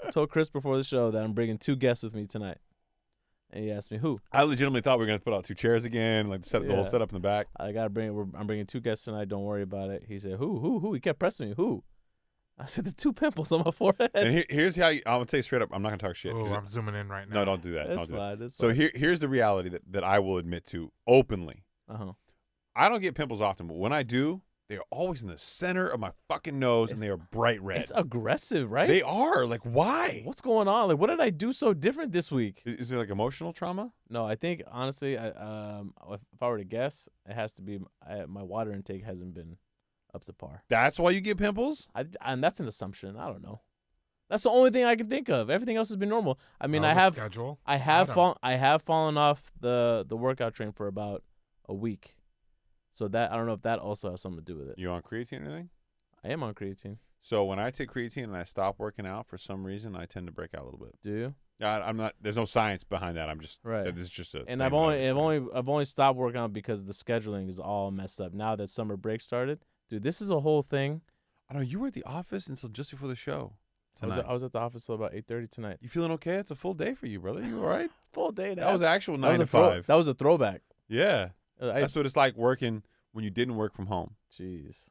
I told Chris before the show that I'm bringing 2 guests with me tonight, and he asked me who. I legitimately thought we were going to put out 2 chairs again, like set the whole Yeah. setup in the back. I'm bringing 2 guests tonight. Don't worry about it. He said who. He kept pressing me. Who? I said the 2 pimples on my forehead. And here's how I'm going to tell you straight up. I'm not going to talk shit. Oh, 'cause I'm zooming in right now. no, don't do that. That's Don't do that. fine. That's So fine. here's the reality that I will admit to openly. Uh-huh. I don't get pimples often, but when I do, they are always in the center of my fucking nose, and they are bright red. It's aggressive, right? They are. Like, why? What's going on? Like, what did I do so different this week? Is it like emotional trauma? No, I think honestly, if I were to guess, it has to be my water intake hasn't been up to par. That's why you get pimples? And that's an assumption. I don't know. That's the only thing I can think of. Everything else has been normal. I mean, Oh, I the have schedule. I have fallen off the workout train for about a week. So that I don't know if that also has something to do with it. You on creatine or anything? I am on creatine. So when I take creatine and I stop working out, for some reason, I tend to break out a little bit. Do you? I'm not. There's no science behind that. I'm just. Right. This is just a. And thing I've that only stopped working on it because the scheduling is all messed up. Now that summer break started, dude, this is a whole thing. I know you were at the office until just before the show. Tonight. I was at the office till about 8:30 tonight. You feeling okay? It's a full day for you, brother. You all right? Full day. That was actual 9 to 5. That was a throwback. Yeah. That's what it's like working when you didn't work from home. Jeez.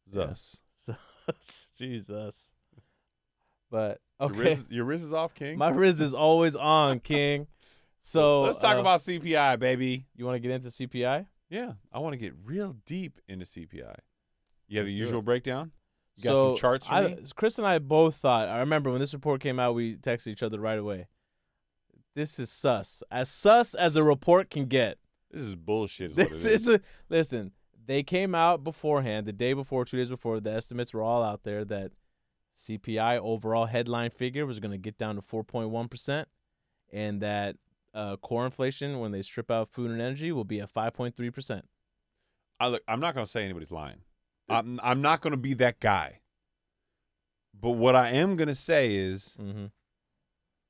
Thus. Jesus. But okay. Your Riz is off, King. My Riz is always on, King. So let's talk about CPI, baby. You want to get into CPI? Yeah, I want to get real deep into CPI. You have the Let's do usual it. breakdown? You got some charts for me? Chris and I both thought, I remember when this report came out, we texted each other right away. This is sus as a report can get. This is bullshit is what it is. Listen, they came out beforehand, the day before, 2 days before, the estimates were all out there that CPI overall headline figure was going to get down to 4.1%, and that core inflation, when they strip out food and energy, will be at 5.3%. I'm not going to say anybody's lying. I'm not going to be that guy. But what I am going to say is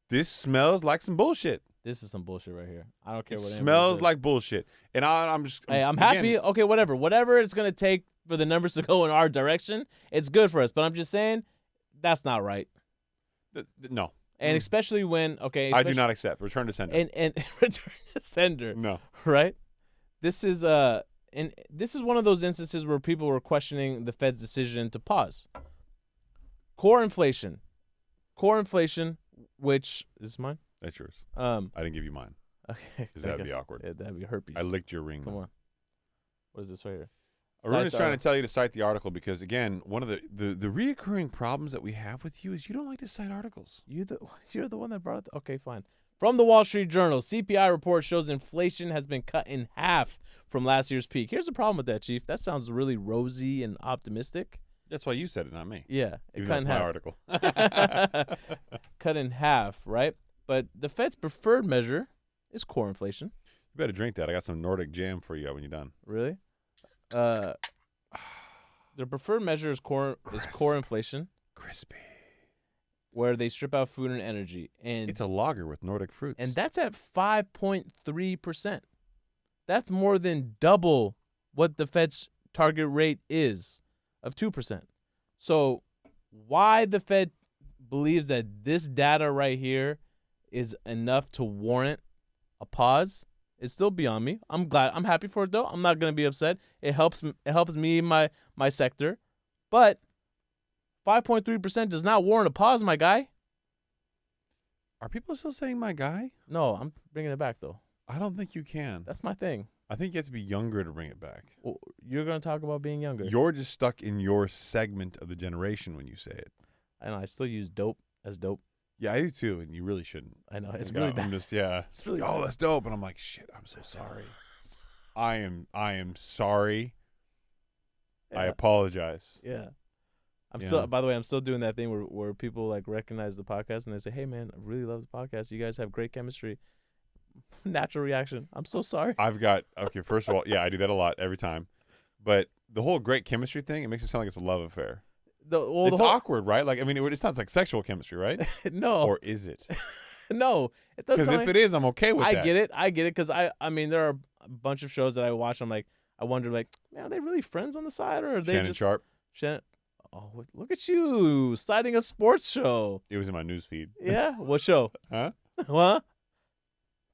this smells like some bullshit. This is some bullshit right here. I don't care what it smells says. like bullshit. And I'm just Hey, I'm happy. Okay, whatever. Whatever it's going to take for the numbers to go in our direction, it's good for us. But I'm just saying that's not right. No. And especially when, I do not accept. Return to sender. And return to sender. No. Right? This is one of those instances where people were questioning the Fed's decision to pause. Core inflation, which is mine. That's yours. I didn't give you mine. Okay. Because that'd be awkward. Yeah, that'd be herpes. I licked your ring. Come on. What is this right here? Arun is trying to tell you to cite the article because, again, one of the reoccurring problems that we have with you is you don't like to cite articles. You're the one that brought it. Okay, fine. From the Wall Street Journal, CPI report shows inflation has been cut in half from last year's peak. Here's the problem with that, Chief. That sounds really rosy and optimistic. That's why you said it, not me. Yeah, it cut in half. My article. Cut in half, right? But the Fed's preferred measure is core inflation. You better drink that. I got some Nordic jam for you when you're done. Really? Their preferred measure is core inflation. Crispy. Where they strip out food and energy. And it's a lager with Nordic fruits. And that's at 5.3%. That's more than double what the Fed's target rate is of 2%. So why the Fed believes that this data right here is enough to warrant a pause is still beyond me. I'm happy for it though. I'm not going to be upset. It helps me my sector. But 5.3% does not warrant a pause, my guy. Are people still saying my guy? No, I'm bringing it back though. I don't think you can. That's my thing. I think you have to be younger to bring it back. Well, you're going to talk about being younger. You're just stuck in your segment of the generation when you say it. I know. I still use dope as dope. Yeah, I do too, and you really shouldn't. I know. It's really bad. I'm just, yeah. It's really bad. That's dope. And I'm like, shit, I'm so sorry. I am sorry. Yeah. I apologize. Yeah. Still, by the way, I'm still doing that thing where people like recognize the podcast and they say, hey, man, I really love the podcast. You guys have great chemistry. Natural reaction. I'm so sorry. First of all, yeah, I do that a lot every time. But the whole great chemistry thing, it makes it sound like it's a love affair. It's awkward, right? Like, I mean, it sounds like sexual chemistry, right? No. Or is it? No. It doesn't. Because if it is, I'm okay with that. I get it. Because I mean, there are a bunch of shows that I watch. I'm like, I wonder, like, man, are they really friends on the side, or are they Shannon Sharp? Oh, look at you citing a sports show. It was in my news feed. Yeah, what show? Huh? What?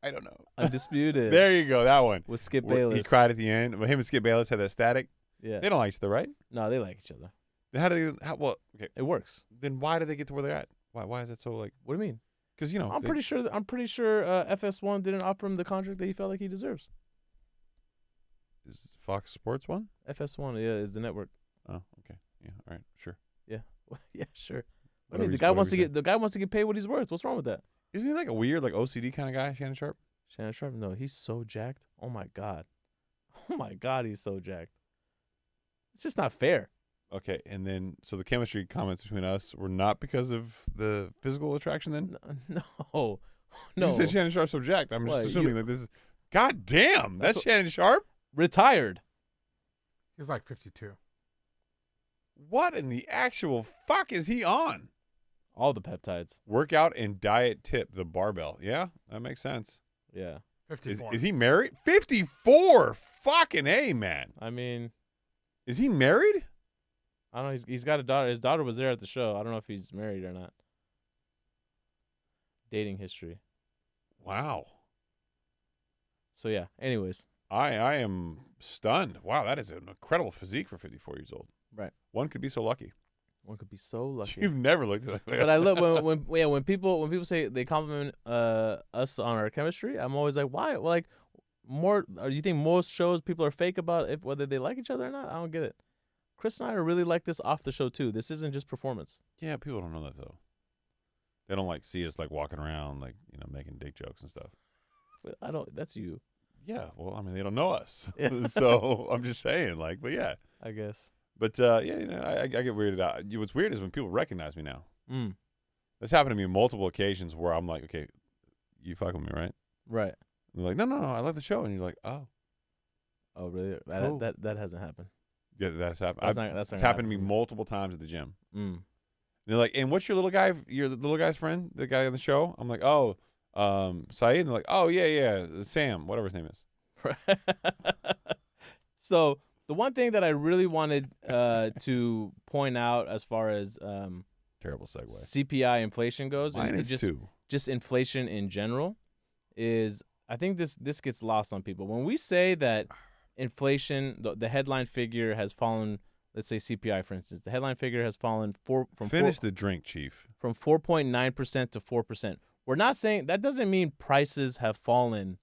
I don't know. Undisputed. There you go, that one. With Skip Bayless. He cried at the end. But him and Skip Bayless had that static. Yeah. They don't like each other, right? No, they like each other. Then okay. It works. Then why did they get to where they're at? Why is it so like? What do you mean? Because I'm pretty sure FS1 didn't offer him the contract that he felt like he deserves. Is Fox Sports one? FS1, yeah, is the network. Oh, okay. Yeah, all right, sure. Yeah, yeah, sure. I mean, the guy wants to get paid what he's worth. What's wrong with that? Isn't he like a weird, like OCD kind of guy, Shannon Sharp? Shannon Sharp? No, he's so jacked. Oh my god, he's so jacked. It's just not fair. Okay, and then so the chemistry comments between us were not because of the physical attraction. Then no. You said Shannon Sharp's so jacked. I'm just assuming like this is. God damn, that's Shannon Sharp. Retired. He's like 52. What in the actual fuck is he on? All the peptides. Workout and diet tip, the barbell. Yeah, that makes sense. Yeah. 54. Is he married? 54. Fucking A, man. I mean, Is he married? I don't know. He's got a daughter. His daughter was there at the show. I don't know if he's married or not. Dating history. Wow. So yeah. Anyways. I am stunned. Wow, that is an incredible physique for 54 years old. Right. One could be so lucky. One could be so lucky. You've never looked at that. But I look when people say they compliment us on our chemistry, I'm always like, why? Well, like more. Or you think most shows people are fake about whether they like each other or not? I don't get it. Chris and I are really like this off the show too. This isn't just performance. Yeah, people don't know that though. They don't like see us like walking around like making dick jokes and stuff. But I don't. That's you. Yeah, well, I mean they don't know us, Yeah. so I'm just saying like, but yeah, I guess. but yeah, I get weirded out. What's weird is when people recognize me now. Mm. This happened to me on multiple occasions where I'm like, okay, you fucking with me, right? Right. And they're like, no, I love the show, and you're like, oh, really? Cool. That hasn't happened. yeah, that's happened. That's not it's gonna happened to me happen. multiple times at the gym. Mm. And they're like, and what's your little guy? Your little guy's friend, the guy on the show? I'm like, oh, Saied. And they're like, oh yeah, Sam, whatever his name is. So the one thing that I really wanted to point out as far as Terrible segue. CPI inflation goes, and Minus just 2. just inflation in general, is I think this gets lost on people when we say that inflation, the headline figure has fallen. Let's say CPI, for instance, the headline figure has fallen Finish the drink, Chief. from 4.9% to 4%. We're not saying that doesn't mean prices have fallen,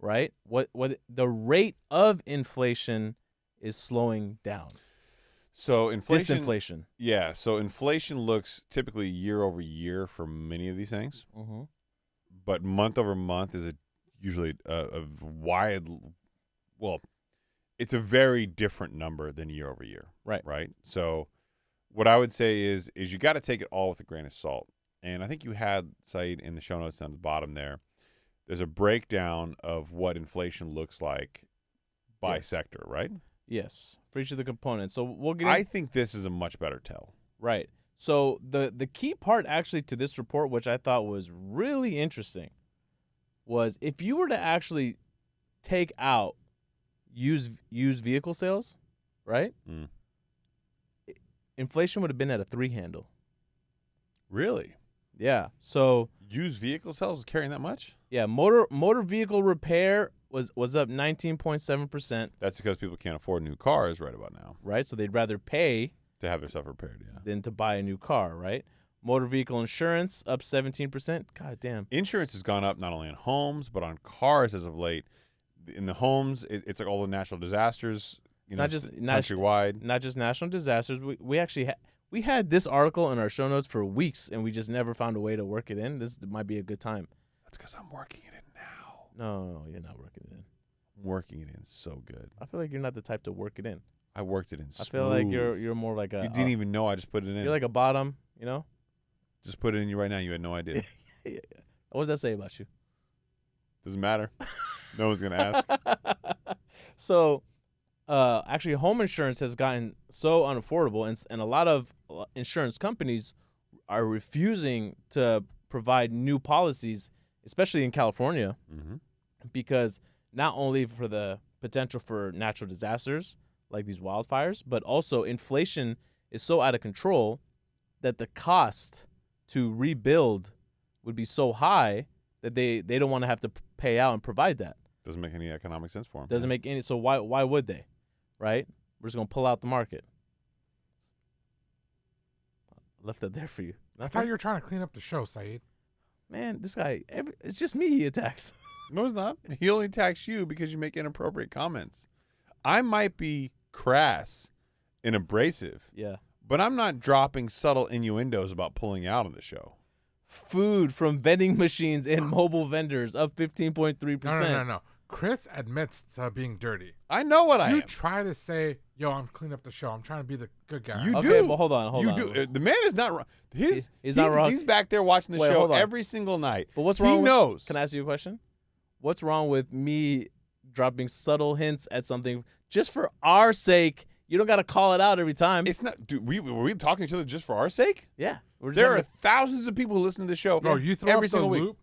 right? What the rate of inflation is slowing down. So inflation. Disinflation. Yeah. So inflation looks typically year over year for many of these things, Mm-hmm. but month over month is usually a wide. Well, it's a very different number than year over year. Right. Right. So what I would say is you got to take it all with a grain of salt. And I think you had, Saied, in the show notes on the bottom there, there's a breakdown of what inflation looks like by sector, right? Yes, for each of the components. So we'll get. I think this is a much better tell. Right. So the key part actually to this report, which I thought was really interesting, was if you were to actually take out used vehicle sales, right? Mm. Inflation would have been at a 3 handle. Really? Yeah. So Used vehicle sales is carrying that much? yeah, motor vehicle repair was up 19.7%. That's because people can't afford new cars right about now Right. So they'd rather pay to have their stuff repaired. Yeah. than to buy a new car. Right. Motor vehicle insurance up 17%. God damn. Insurance has gone up not only on homes but on cars as of late. In the homes, it's like all the natural disasters. It's not just countrywide. Not just national disasters. We actually we had this article in our show notes for weeks, and we just never found a way to work it in. This might be a good time. That's because I'm working it in now. No, you're not working it in. I'm working it in so good. I feel like you're not the type to work it in. I worked it in. I feel like smooth. you're more like a. You didn't even know I just put it in. You're like a bottom, you know. Just put it in you right now. You had no idea. Yeah. What does that say about you? Doesn't matter. No one's gonna ask. So, actually, home insurance has gotten so unaffordable, and a lot of insurance companies are refusing to provide new policies, especially in California, Mm-hmm. because not only for the potential for natural disasters like these wildfires, but also inflation is so out of control that the cost to rebuild would be so high that they don't want to have to pay out and provide that. Doesn't make any economic sense for them. Doesn't make any. So why would they? Right? We're just gonna pull out the market. Left that there for you. I thought you were trying to clean up the show, Saied. Man, this guy. It's just me he attacks. No, it's not. He only attacks you because you make inappropriate comments. I might be crass and abrasive, Yeah. but I'm not dropping subtle innuendos about pulling out of the show. Food from vending machines and mobile vendors up 15.3%. No. Chris admits to being dirty. I know what I You am. try to say, yo, I'm cleaning up the show. I'm trying to be the good guy. You Okay, do. but hold on. You do. The man is not wrong. He's not wrong. He's back there watching the Wait, show hold on. every single night. But what's He wrong? knows. Can I ask you a question? What's wrong with me dropping subtle hints at something just for our sake You don't got to call it out every time. It's not. Dude, were we talking to each other just for our sake? Yeah. We're just There are having thousands of people who listen to the show. Bro, you throw every up single the week. loop.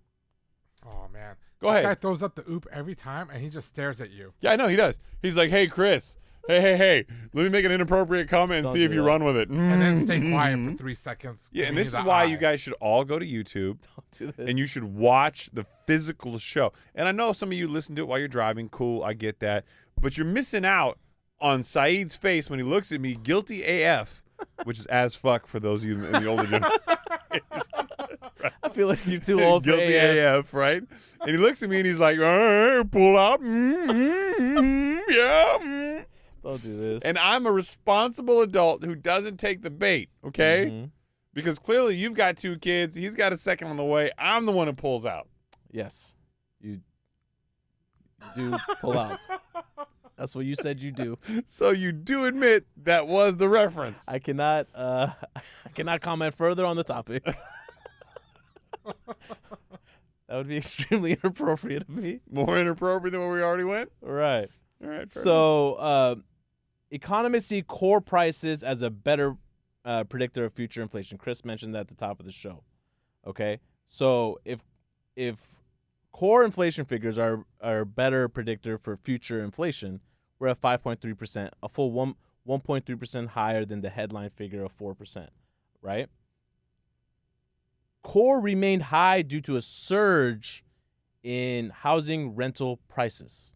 Oh man. Go This ahead. guy throws up the oop every time, and he just stares at you. Yeah, I know he does. He's like, "Hey, Chris. Hey. Let me make an inappropriate comment and Don't see if do you that. run with it." And then stay quiet for 3 seconds. Yeah, and giving this you is the why eye. you guys should all go to YouTube. Don't do this. And you should watch the physical show. And I know some of you listen to it while you're driving. Cool, I get that. But you're missing out on Saeed's face when he looks at me, guilty AF, which is as fuck for those of you in the older generation. I feel like you're too old for Guilty AF. AF, right? And he looks at me and he's like, pull up. Yeah. Don't do this. And I'm a responsible adult who doesn't take the bait, okay? Mhm. Because clearly you've got 2 kids. He's got a second on the way. I'm the one who pulls out. Yes. You do pull out. That's what you said you do. So you do admit that was the reference. I cannot comment further on the topic. That would be extremely inappropriate of me. More inappropriate than where we already went? Right. All right. fair So economists see core prices as a better predictor of future inflation. Chris mentioned that at the top of the show. Okay. So if core inflation figures are a better predictor for future inflation, we're at 5.3%, a full 1.3% higher than the headline figure of 4%, right? Core remained high due to a surge in housing rental prices.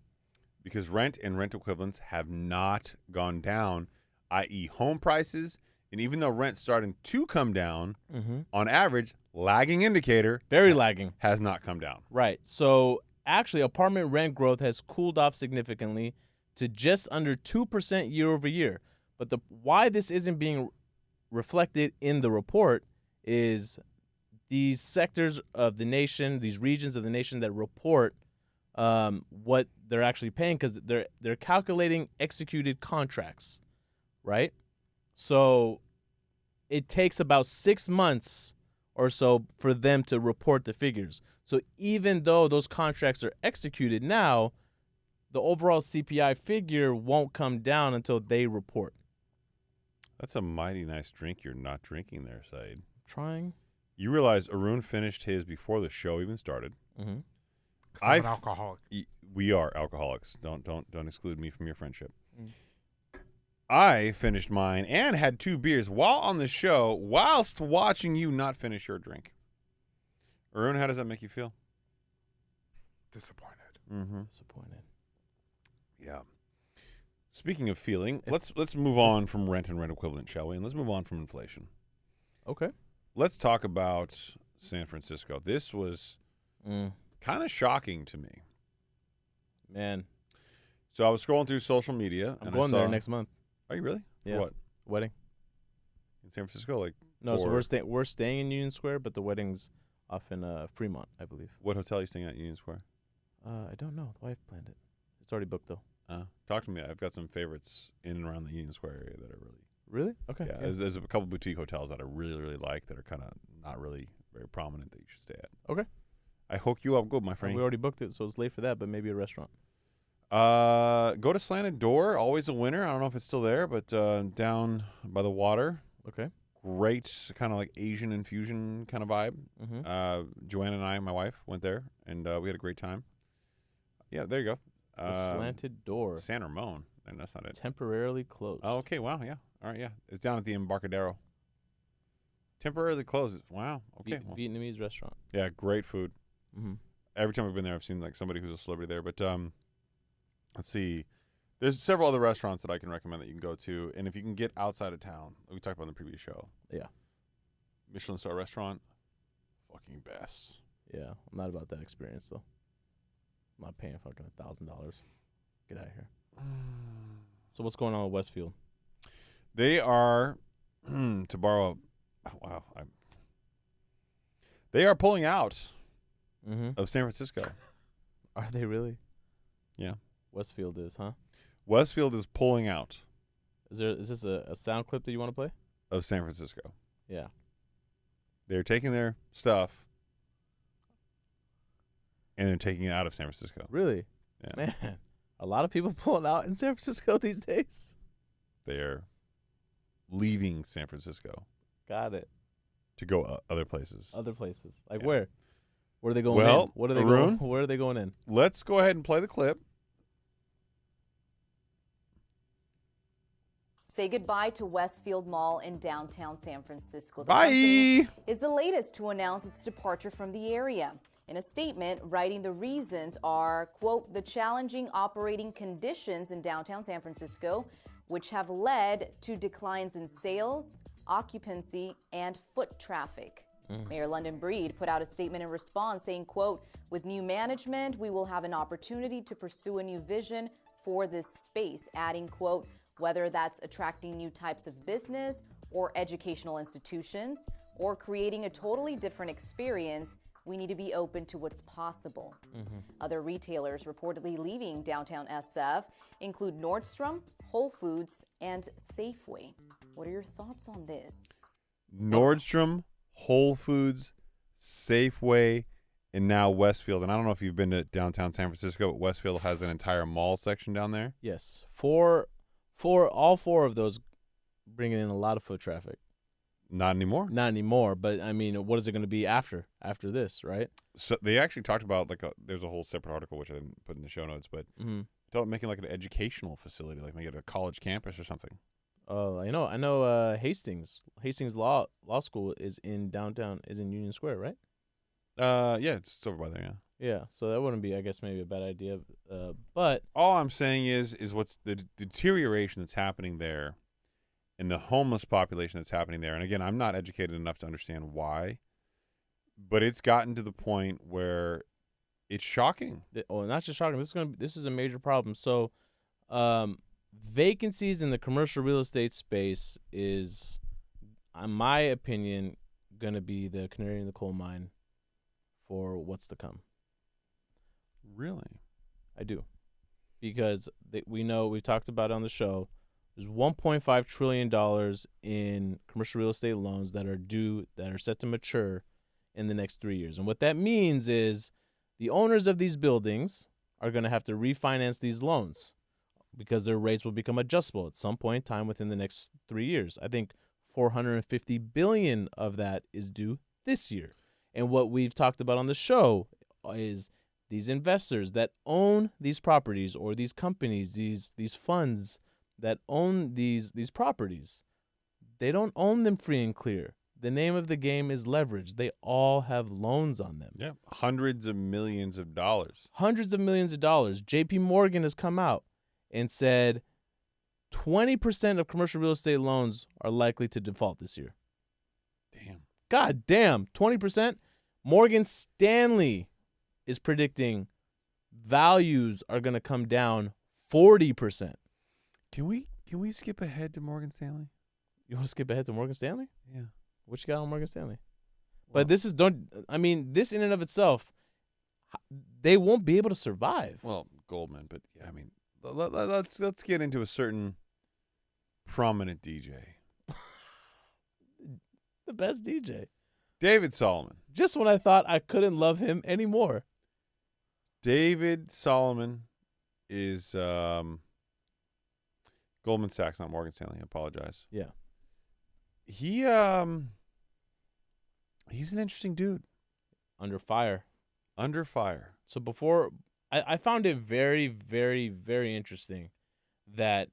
because rent and rent equivalents have not gone down, i.e. home prices. And even though rent's starting to come down, on average, lagging indicator Very lagging. has not come down. Right. So actually, apartment rent growth has cooled off significantly to just under 2% year over year. But why this isn't being reflected in the report is these sectors of the nation, these regions of the nation that report what they're actually paying, because they're calculating executed contracts, right? So it takes about 6 months or so for them to report the figures. So even though those contracts are executed now, the overall CPI figure won't come down until they report. That's a mighty nice drink you're not drinking there, Saied. Trying. You realize Arun finished his before the show even started. Mm-hmm. 'Cause I'm an alcoholic. We are alcoholics. Don't exclude me from your friendship. I finished mine and had 2 beers while on the show, whilst watching you not finish your drink. Arun, how does that make you feel? Disappointed. Mm-hmm. Disappointed. Yeah. Speaking of feeling, let's move on from rent and rent equivalent, shall we? And let's move on from inflation. Okay. Let's talk about San Francisco. This was kind of shocking to me. Man, So I was scrolling through social media. I'm and going I saw, there next month. Are you really? Yeah. For what? Wedding. In San Francisco? Like, No, so for- we're staying in Union Square, but the wedding's off in Fremont, I believe. what hotel are you staying at Union Square? I don't know. The wife planned it. It's already booked though. Talk to me. I've got some favorites in and around the Union Square area that are really. Really? Okay. Yeah, there's a couple boutique hotels that I really, really like that are kind of not really very prominent that you should stay at. Okay. I hook you up good, my We friend. already booked it, so it's late for that, but maybe a restaurant. Go to Slanted Door, always a winner. I don't know if it's still there, but down by the water. Okay. Great kind of like Asian infusion kind of vibe. Mm-hmm. Joanna and I, my wife, went there, and we had a great time. Yeah, there you go. The Slanted Door. San Ramon, and that's not it. Temporarily closed. Oh, okay, wow, yeah. All right, yeah. It's down at the Embarcadero. Temporarily closed. Wow, okay. Well, Vietnamese restaurant. yeah, great food. Mm-hmm. Every time I've been there, I've seen like somebody who's a celebrity there. But let's see. There's several other restaurants that I can recommend that you can go to. And if you can get outside of town, we talked about in the previous show. Yeah. Michelin star restaurant, fucking best. Yeah. I'm not about that experience though. I'm not paying fucking $1,000. Get out of here. So what's going on with Westfield? They are, to borrow, wow. They are pulling out of San Francisco. Are they really? Yeah. Westfield is, huh? Westfield is pulling out Is this a sound clip that you want to play? of San Francisco. Yeah. They're taking their stuff and they're taking it out of San Francisco. Really? Yeah. Man, a lot of people pulling out in San Francisco these days. they're leaving San Francisco Got it. to go other places. Other places. Like Yeah. where? Where are they going Well, in? What are they Arun? going? Where are they going in? Let's go ahead and play the clip. Say goodbye to Westfield Mall in downtown San Francisco. The Bye. company is the latest to announce its departure from the area. In a statement, writing the reasons are, quote, the challenging operating conditions in downtown San Francisco, which have led to declines in sales, occupancy, and foot traffic. Mayor London Breed put out a statement in response saying, quote, with new management, we will have an opportunity to pursue a new vision for this space, adding, quote, whether that's attracting new types of business or educational institutions or creating a totally different experience, we need to be open to what's possible. Other retailers reportedly leaving downtown SF include Nordstrom, Whole Foods, and Safeway. What are your thoughts on this? Nordstrom, Whole Foods, Safeway, and now Westfield. And I don't know if you've been to downtown San Francisco, but Westfield has an entire mall section down there. Yes. All four of those bringing in a lot of foot traffic. Not anymore. Not anymore, but I mean, what is it going to be after this, right? So they actually talked about there's a whole separate article which I didn't put in the show notes, but making like an educational facility, like make it a college campus or something. Oh, I know. Hastings Law School is in downtown, is in Union Square, right? Yeah, it's over by there. Yeah. Yeah, so that wouldn't be, I guess, maybe a bad idea. But All I'm saying is what's the deterioration that's happening there, and the homeless population that's happening there. And again, I'm not educated enough to understand why, but it's gotten to the point where it's shocking. not just shocking. This is a major problem. So, vacancies in the commercial real estate space is, in my opinion, going to be the canary in the coal mine for what's to come. Really? I do. Because we've talked about it on the show, there's $1.5 trillion in commercial real estate loans that are set to mature in the next 3 years. And what that means is the owners of these buildings are going to have to refinance these loans because their rates will become adjustable at some point in time within the next 3 years. I think $450 billion of that is due this year. And what we've talked about on the show is these investors that own these properties, or these companies, these funds that own these properties, they don't own them free and clear. The name of the game is leverage. They all have loans on them. Yeah, hundreds of millions of dollars. Hundreds of millions of dollars. JP Morgan has come out and said 20% of commercial real estate loans are likely to default this year. Damn. God damn, 20%? Morgan Stanley is predicting values are going to come down 40%. Can we skip ahead to Morgan Stanley? You want to skip ahead to Morgan Stanley? Yeah. What you got on Morgan Stanley? Well, But this in and of itself, they won't be able to survive. Well, Goldman, but yeah, I mean, let's get into a certain prominent DJ. The best DJ. David Solomon. Just when I thought I couldn't love him anymore. David Solomon is Goldman Sachs, not Morgan Stanley. I apologize. Yeah. He's an interesting dude. Under fire. Under fire. So before, I found it very, very, very interesting that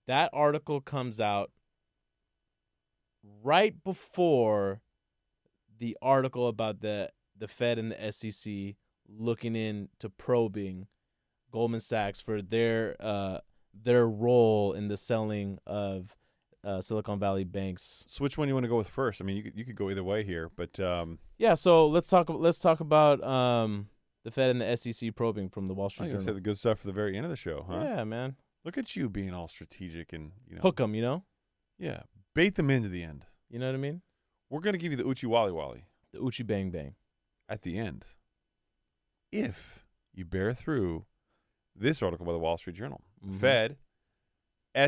article comes out right before the article about the Fed and the SEC looking into probing Goldman Sachs for their role in the selling of Silicon Valley banks. So which one you want to go with first? I mean, you could go either way here, but yeah. So let's talk about the Fed and the SEC probing from the Wall Street you Journal. say the good stuff for the very end of the show, huh? Yeah, man. Look at you being all strategic and Hook them, you know. Yeah, bait them into the end. You know what I mean? We're gonna give you the Uchi Wally Wally. The Uchi Bang Bang. At the end, if you bear through this article by the Wall Street Journal. Mm-hmm. Fed,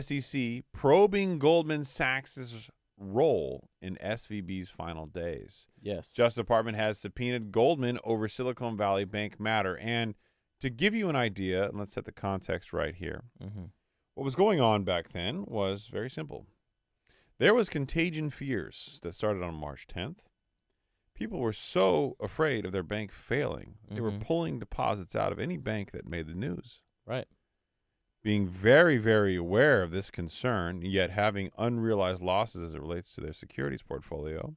SEC probing Goldman Sachs' role in SVB's final days. Yes. Justice Department has subpoenaed Goldman over Silicon Valley Bank matter. And to give you an idea, and let's set the context right here, mm-hmm. What was going on back then was very simple. There was contagion fears that started on March 10th. People were so afraid of their bank failing, they were pulling deposits out of any bank that made the news. Right. Being very, very aware of this concern, yet having unrealized losses as it relates to their securities portfolio,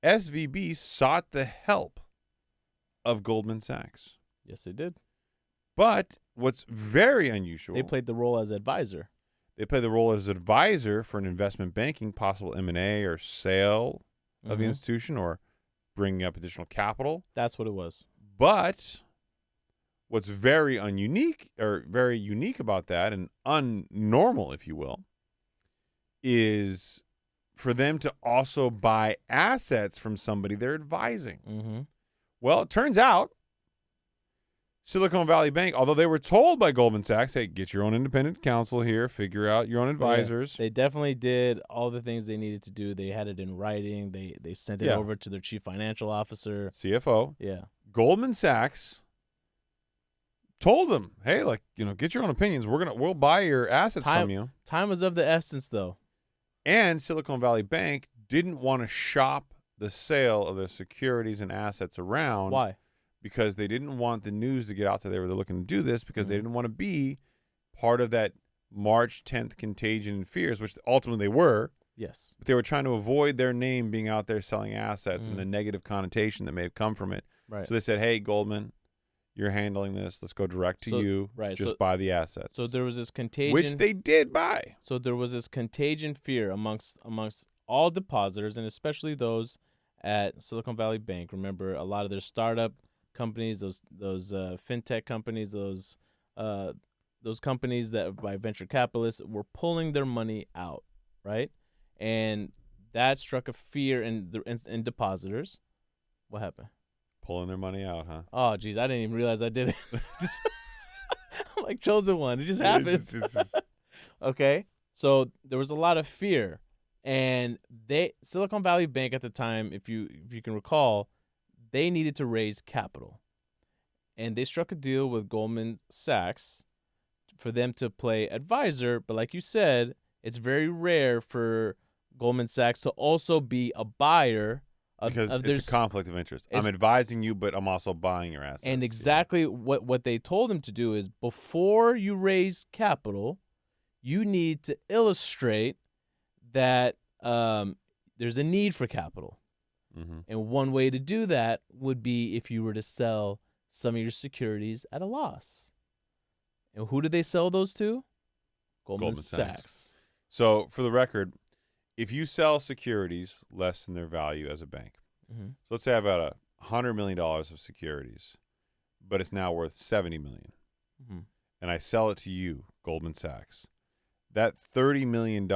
SVB sought the help of Goldman Sachs. Yes, they did. But what's very unusual... They played the role as advisor. They play the role as advisor for an investment banking, possible M&A or sale of the institution, or bringing up additional capital. That's what it was. But what's very unique about that, and unnormal, if you will, is for them to also buy assets from somebody they're advising. Well, it turns out Silicon Valley Bank, although they were told by Goldman Sachs, hey, get your own independent counsel here, figure out your own advisors. Yeah, they definitely did all the things they needed to do. They had it in writing. They sent it over to their chief financial officer. CFO. Yeah. Goldman Sachs told them, hey, get your own opinions. We'll buy your assets from you. Time was of the essence, though. And Silicon Valley Bank didn't want to shop the sale of their securities and assets around. Why? Because they didn't want the news to get out that they were looking to do this, because they didn't want to be part of that March 10th contagion and fears, which ultimately they were. Yes. But they were trying to avoid their name being out there selling assets and the negative connotation that may have come from it. Right. So they said, hey, Goldman, you're handling this. Let's go direct to you. Right. Just buy the assets. So there was this contagion. Which they did buy. So there was this contagion fear amongst all depositors, and especially those at Silicon Valley Bank. Remember, a lot of their startup companies, those fintech companies, those companies that by venture capitalists were pulling their money out, right? And that struck a fear in depositors. What happened? Pulling their money out, huh? Oh, geez, I didn't even realize I did it. I'm like chosen one. It just happens. Okay, so there was a lot of fear, and Silicon Valley Bank at the time, if you can recall, they needed to raise capital, and they struck a deal with Goldman Sachs for them to play advisor. But like you said, it's very rare for Goldman Sachs to also be a buyer. Because it's a conflict of interest. I'm advising you, but I'm also buying your assets. And exactly what they told him to do is, before you raise capital, you need to illustrate that there's a need for capital. And one way to do that would be if you were to sell some of your securities at a loss. And who did they sell those to? Goldman Sachs. So, for the record, if you sell securities less than their value as a bank, so let's say I've got $100 million of securities, but it's now worth $70 million, and I sell it to you, Goldman Sachs, that $30 million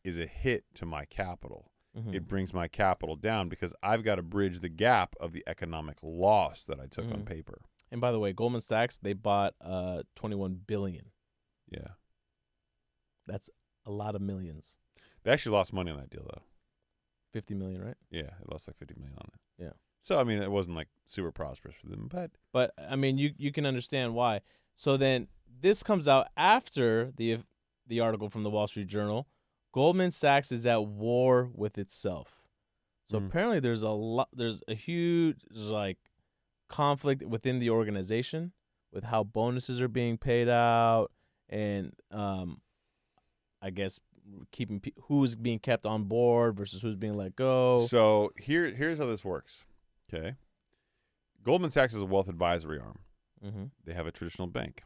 is a hit to my capital. It brings my capital down because I've got to bridge the gap of the economic loss that I took on paper. And by the way, Goldman Sachs, they bought $21 billion. Yeah. That's a lot of millions. They actually lost money on that deal, though. 50 million, right? Yeah, it lost like 50 million on it. Yeah. So, I mean, it wasn't like super prosperous for them, but I mean, you can understand why. So then this comes out after the article from the Wall Street Journal. Goldman Sachs is at war with itself. So apparently there's a huge conflict within the organization with how bonuses are being paid out, and I guess keeping who's being kept on board versus who's being let go. So here's how this works. Okay, Goldman Sachs is a wealth advisory arm. They have a traditional bank.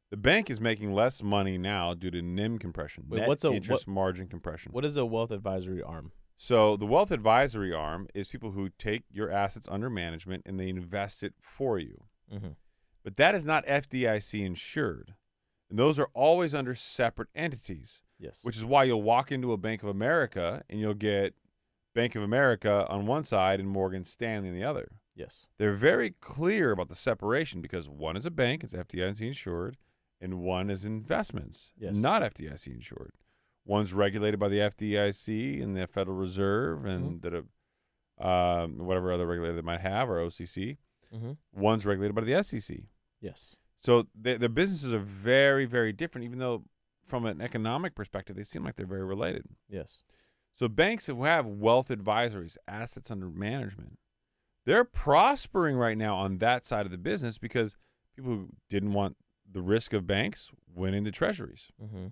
The bank is making less money now due to NIM compression, interest margin compression. What is a wealth advisory arm? So the wealth advisory arm is people who take your assets under management and they invest it for you. But that is not FDIC insured. And those are always under separate entities. Yes. Which is why you'll walk into a Bank of America and you'll get Bank of America on one side and Morgan Stanley on the other. Yes. They're very clear about the separation because one is a bank, it's FDIC insured, and one is investments, not FDIC insured. One's regulated by the FDIC and the Federal Reserve and whatever other regulator they might have, or OCC. One's regulated by the SEC. Yes. So the businesses are very, very different, even though from an economic perspective, they seem like they're very related. Yes. So banks who have wealth advisories, assets under management, they're prospering right now on that side of the business because people who didn't want the risk of banks went into treasuries. Mm-hmm.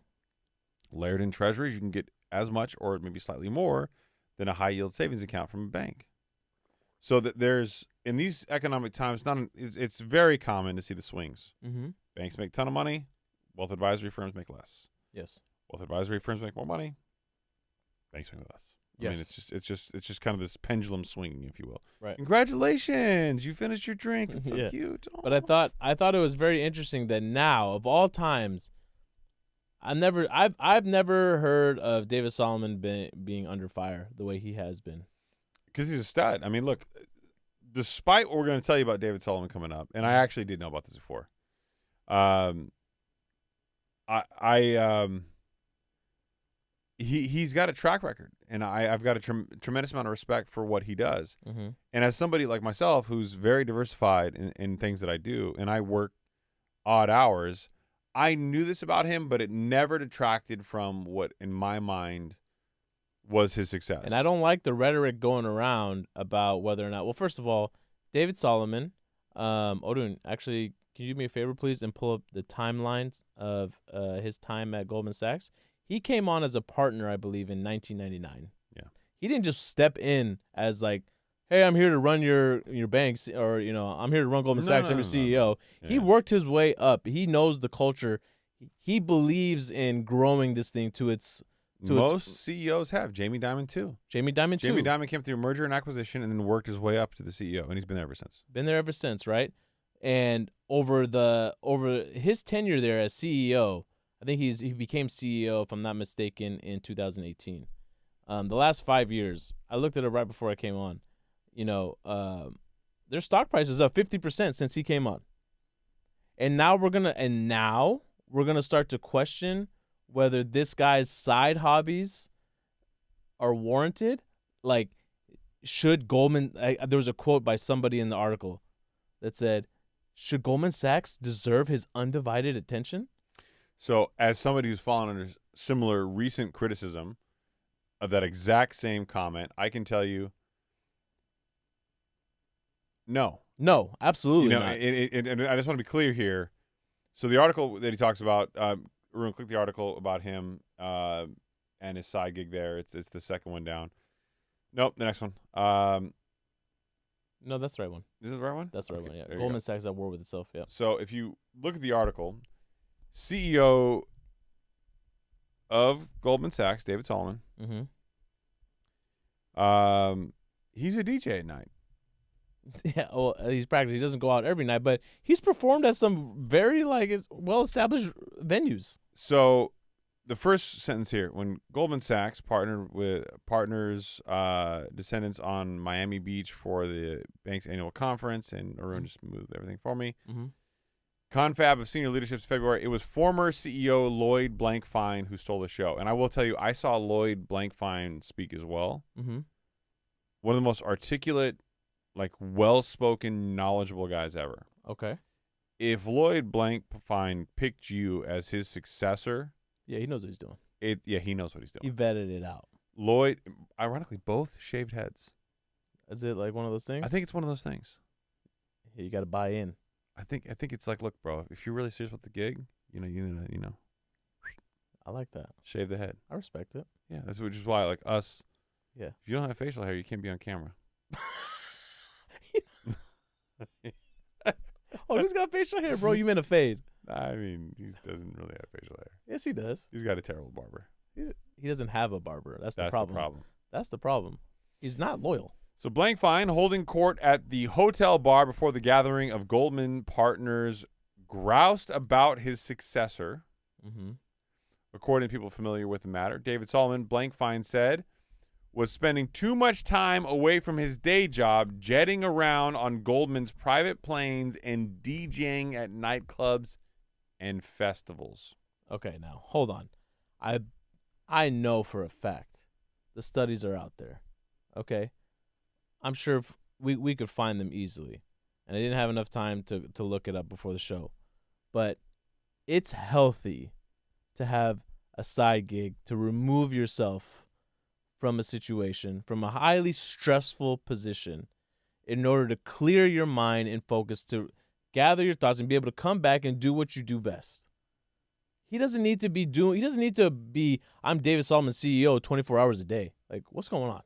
Layered in treasuries, you can get as much or maybe slightly more than a high yield savings account from a bank. So that there's, in these economic times, it's very common to see the swings. Mm-hmm. Banks make a ton of money. Wealth advisory firms make less. Yes. Wealth advisory firms make more money. Banks make less. I mean, Yes. it's just kind of this pendulum swinging, if you will. Right. Congratulations, you finished your drink. It's so Yeah. cute. But I thought it was very interesting that now, of all times, I've never heard of David Solomon being under fire the way he has been. Because he's a stud. I mean, look, despite what we're going to tell you about David Solomon coming up, and I actually did know about this before. He's got a track record, and I've got a tremendous amount of respect for what he does. Mm-hmm. And as somebody like myself who's very diversified in things that I do, and I work odd hours, I knew this about him, but it never detracted from what, in my mind, was his success. And I don't like the rhetoric going around about whether or not. Well, first of all, David Solomon. Odun, actually, can you do me a favor, please, and pull up the timelines of his time at Goldman Sachs? He came on as a partner, I believe, in 1999. Yeah. He didn't just step in as like, hey, I'm here to run your banks, or I'm here to run Goldman Sachs. I'm your CEO. No. He Yeah. worked his way up. He knows the culture. He believes in growing this thing to its. Most CEOs have. Jamie Dimon, too. Jamie Dimon, too. Jamie Dimon came through merger and acquisition and then worked his way up to the CEO, and he's been there ever since. Been there ever since, right? And over his tenure there as CEO, I think he became CEO, if I'm not mistaken, in 2018. The last 5 years, I looked at it right before I came on. Their stock price is up 50% since he came on. And now we're gonna start to question whether this guy's side hobbies are warranted. Like, should Goldman? There was a quote by somebody in the article that said, "Should Goldman Sachs deserve his undivided attention?" So, as somebody who's fallen under similar recent criticism of that exact same comment, I can tell you, no. No, absolutely not. And I just want to be clear here. So, the article that he talks about, Arun, click the article about him and his side gig there. It's the second one down. Nope, the next one. No, that's the right one. Is this the right one? That's the right Okay, one, yeah. there you Goldman go. Sachs at war with itself, yeah. So if you look at the article, CEO of Goldman Sachs, David Solomon, Mm-hmm. he's a DJ at night. Yeah, well, he doesn't go out every night, but he's performed at some very well-established venues. So the first sentence here, when Goldman Sachs partnered with descendants on Miami Beach for the bank's annual conference, and Arun just moved everything for me. Mm-hmm. Confab of senior leadership in February. It was former CEO Lloyd Blankfein who stole the show. And I will tell you, I saw Lloyd Blankfein speak as well. Mm-hmm. One of the most articulate, well-spoken, knowledgeable guys ever. Okay. If Lloyd Blankfein picked you as his successor, Yeah, he knows what he's doing. he knows what he's doing. He vetted it out. Lloyd, ironically, both shaved heads. Is it like one of those things? I think it's one of those things. Yeah, you got to buy in. I think it's like, look, bro, if you're really serious about the gig, you know, I like that. shave the head. I respect it. Yeah, which is why, like us, Yeah. if you don't have facial hair, you can't be on camera. Oh, who's got facial hair, bro? You meant a fade. I mean, he doesn't really have facial hair. Yes, he does. He's got a terrible barber. He doesn't have a barber. That's the That's problem. the problem. That's the problem. He's not loyal. So Blankfein holding court at the hotel bar before the gathering of Goldman partners groused about his successor. Mm-hmm. According to people familiar with the matter, David Solomon, Blankfein said, was spending too much time away from his day job jetting around on Goldman's private planes and DJing at nightclubs and festivals. Okay, now hold on. I know for a fact the studies are out there. Okay, I'm sure if we could find them easily, and I didn't have enough time to look it up before the show. But it's healthy to have a side gig to remove yourself from a situation, from a highly stressful position, in order to clear your mind and focus, to gather your thoughts and be able to come back and do what you do best. He doesn't need to be, I'm David Solomon, CEO, 24 hours a day. Like, what's going on?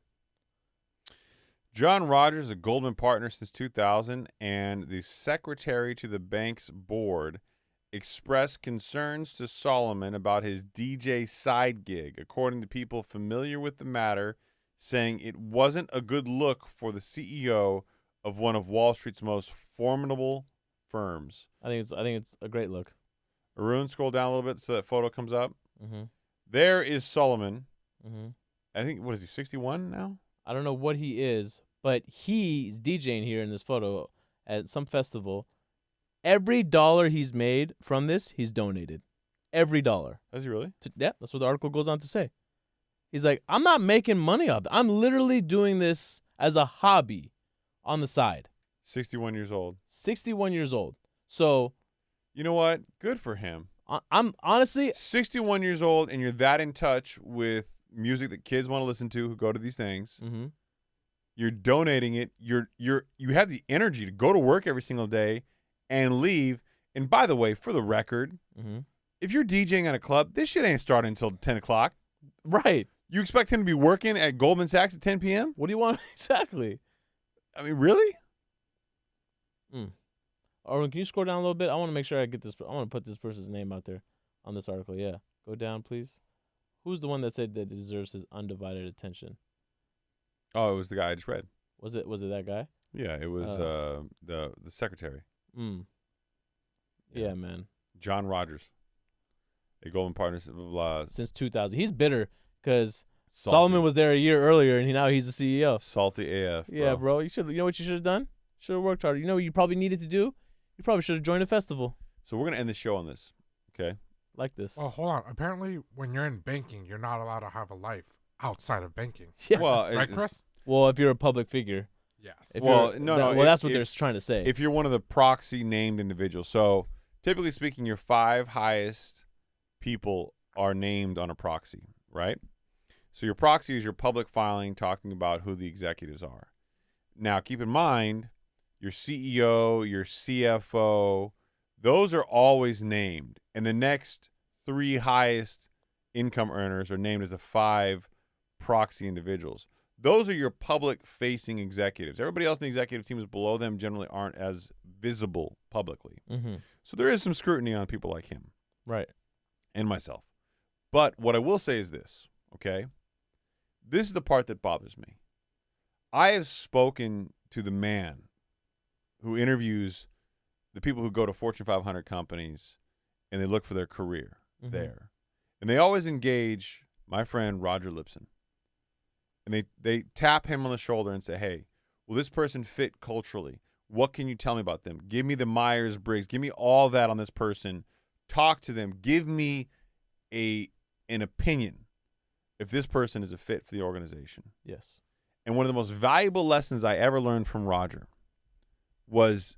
John Rogers, a Goldman partner since 2000 and the secretary to the bank's board, expressed concerns to Solomon about his DJ side gig, according to people familiar with the matter, saying it wasn't a good look for the CEO of one of Wall Street's most formidable firms. I think it's a great look. Arun, scroll down a little bit so that photo comes up. Mm-hmm. There is Solomon. Mm-hmm. I think, what is he, 61 now? I don't know what he is, but he's DJing here in this photo at some festival. Every dollar he's made from this, he's donated. Every dollar. Is he really? Yeah, that's what the article goes on to say. He's like, I'm not making money off it. I'm literally doing this as a hobby on the side. 61 years old. 61 years old. So, you know what? Good for him. I'm honestly 61 years old, and you're that in touch with music that kids want to listen to who go to these things. Mm-hmm. You're donating it. You have the energy to go to work every single day and leave. And by the way, for the record, mm-hmm. if you're DJing at a club, this shit ain't starting until 10 o'clock. Right. You expect him to be working at Goldman Sachs at 10 p.m.? What do you want exactly? I mean, really? Arun, can you scroll down a little bit? I want to make sure I get this. I want to put this person's name out there on this article. Yeah. Go down, please. Who's the one that said that it deserves his undivided attention? Oh, it was the guy I just read. Was it that guy? Yeah, it was the secretary. Yeah, man. John Rogers, a Goldman partner since 2000. He's bitter because Solomon was there a year earlier, and now he's the CEO. Salty AF. Bro. Yeah, bro. You know what you should have done? Should have worked harder. You know what you probably needed to do? You probably should have joined a festival. So we're gonna end the show on this, okay? Like this. Oh, hold on. Apparently, when you're in banking, you're not allowed to have a life outside of banking. Yeah. Well, right, Chris? Well, if you're a public figure. Yes. Well, that's what they're trying to say. If you're one of the proxy named individuals, so typically speaking, your 5 highest people are named on a proxy, right? So your proxy is your public filing talking about who the executives are. Now, keep in mind, your CEO, your CFO, those are always named. And the next 3 highest income earners are named as the 5 proxy individuals. Those are your public-facing executives. Everybody else in the executive team is below them, generally aren't as visible publicly. Mm-hmm. So there is some scrutiny on people like him. Right. And myself. But what I will say is this, okay? This is the part that bothers me. I have spoken to the man who interviews the people who go to Fortune 500 companies and they look for their career there. And they always engage my friend Roger Lipson. And they tap him on the shoulder and say, hey, will this person fit culturally? What can you tell me about them? Give me the Myers-Briggs. Give me all that on this person. Talk to them. Give me an opinion if this person is a fit for the organization. Yes. And one of the most valuable lessons I ever learned from Roger was,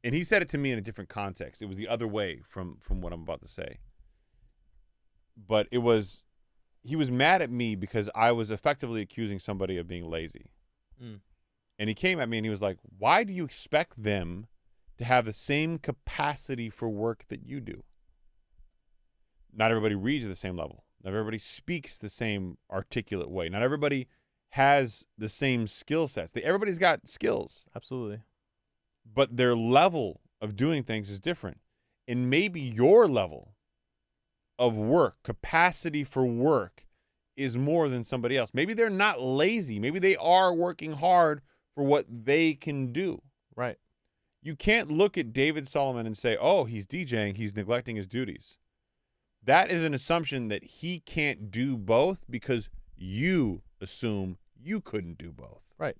and he said it to me in a different context. It was the other way from what I'm about to say. But he was mad at me because I was effectively accusing somebody of being lazy. And he came at me and he was like, why do you expect them to have the same capacity for work that you do? Not everybody reads at the same level. Not everybody speaks the same articulate way. Not everybody has the same skill sets. Everybody's got skills. Absolutely. But their level of doing things is different. And maybe your level of work, capacity for work, is more than somebody else. Maybe they're not lazy. Maybe they are working hard for what they can do. Right. You can't look at David Solomon and say, oh, he's DJing, he's neglecting his duties. That is an assumption that he can't do both because you assume you couldn't do both. Right.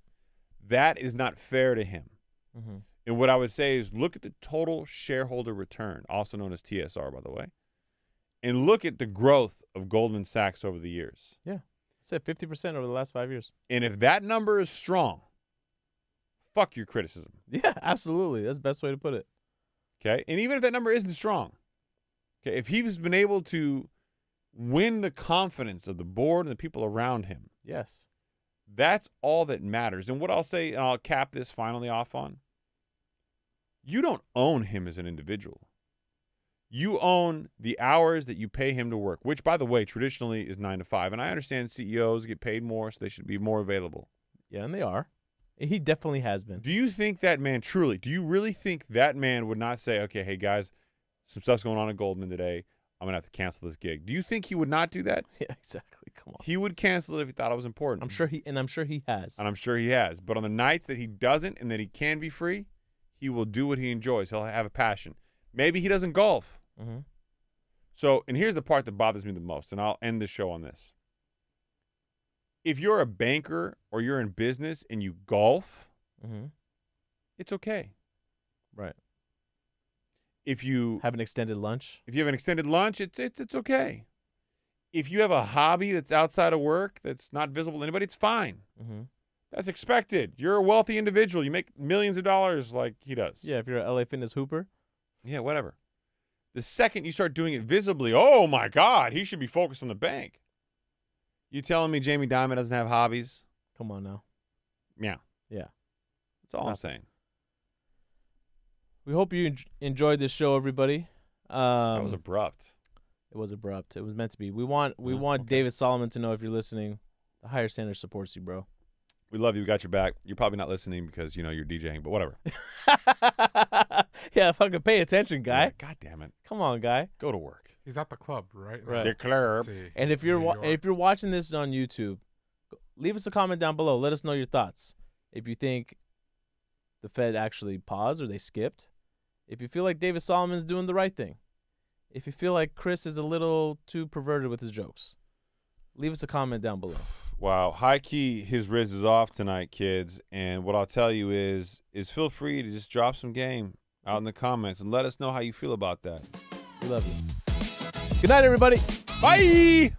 That is not fair to him. Mm-hmm. And what I would say is look at the total shareholder return, also known as TSR, by the way, and look at the growth of Goldman Sachs over the years. Yeah. It's at 50% over the last 5 years. And if that number is strong, fuck your criticism. Yeah, absolutely. That's the best way to put it. Okay? And even if that number isn't strong, okay, if he's been able to win the confidence of the board and the people around him. Yes. That's all that matters. And what I'll say, and I'll cap this finally off on, you don't own him as an individual. You own the hours that you pay him to work, which, by the way, traditionally is 9 to 5. And I understand CEOs get paid more, so they should be more available. Yeah, and they are. He definitely has been. Do you think that man truly, do you really think that man would not say, okay, hey, guys, some stuff's going on at Goldman today. I'm going to have to cancel this gig. Do you think he would not do that? Yeah, exactly. Come on. He would cancel it if he thought it was important. I'm sure he has. And I'm sure he has. But on the nights that he doesn't and that he can be free, he will do what he enjoys. He'll have a passion. Maybe he doesn't golf. Mm-hmm. So, and here's the part that bothers me the most, and I'll end the show on this. If you're a banker or you're in business and you golf, Mm-hmm. it's okay. Right. If you have an extended lunch, it's okay. If you have a hobby that's outside of work that's not visible to anybody, it's fine. Mm-hmm. That's expected. You're a wealthy individual. You make millions of dollars like he does. Yeah, if you're a LA Fitness hooper. Yeah, whatever. The second you start doing it visibly, oh, my God, he should be focused on the bank. You telling me Jamie Dimon doesn't have hobbies? Come on now. Yeah. Yeah. That's all I'm saying. We hope you enjoyed this show, everybody. That was abrupt. It was abrupt. It was meant to be. We want David Solomon to know, if you're listening, the Higher Standard supports you, bro. We love you. We got your back. You're probably not listening because, you're DJing, but whatever. Yeah, fucking pay attention, guy. Yeah, God damn it. Come on, guy. Go to work. He's at the club, right? Right. The club. And if you're watching this on YouTube, leave us a comment down below. Let us know your thoughts. If you think the Fed actually paused or they skipped. If you feel like David Solomon's doing the right thing. If you feel like Chris is a little too perverted with his jokes. Leave us a comment down below. Wow. High key, his Riz is off tonight, kids. And what I'll tell you is feel free to just drop some game out in the comments and let us know how you feel about that. We love you. Good night, everybody. Bye.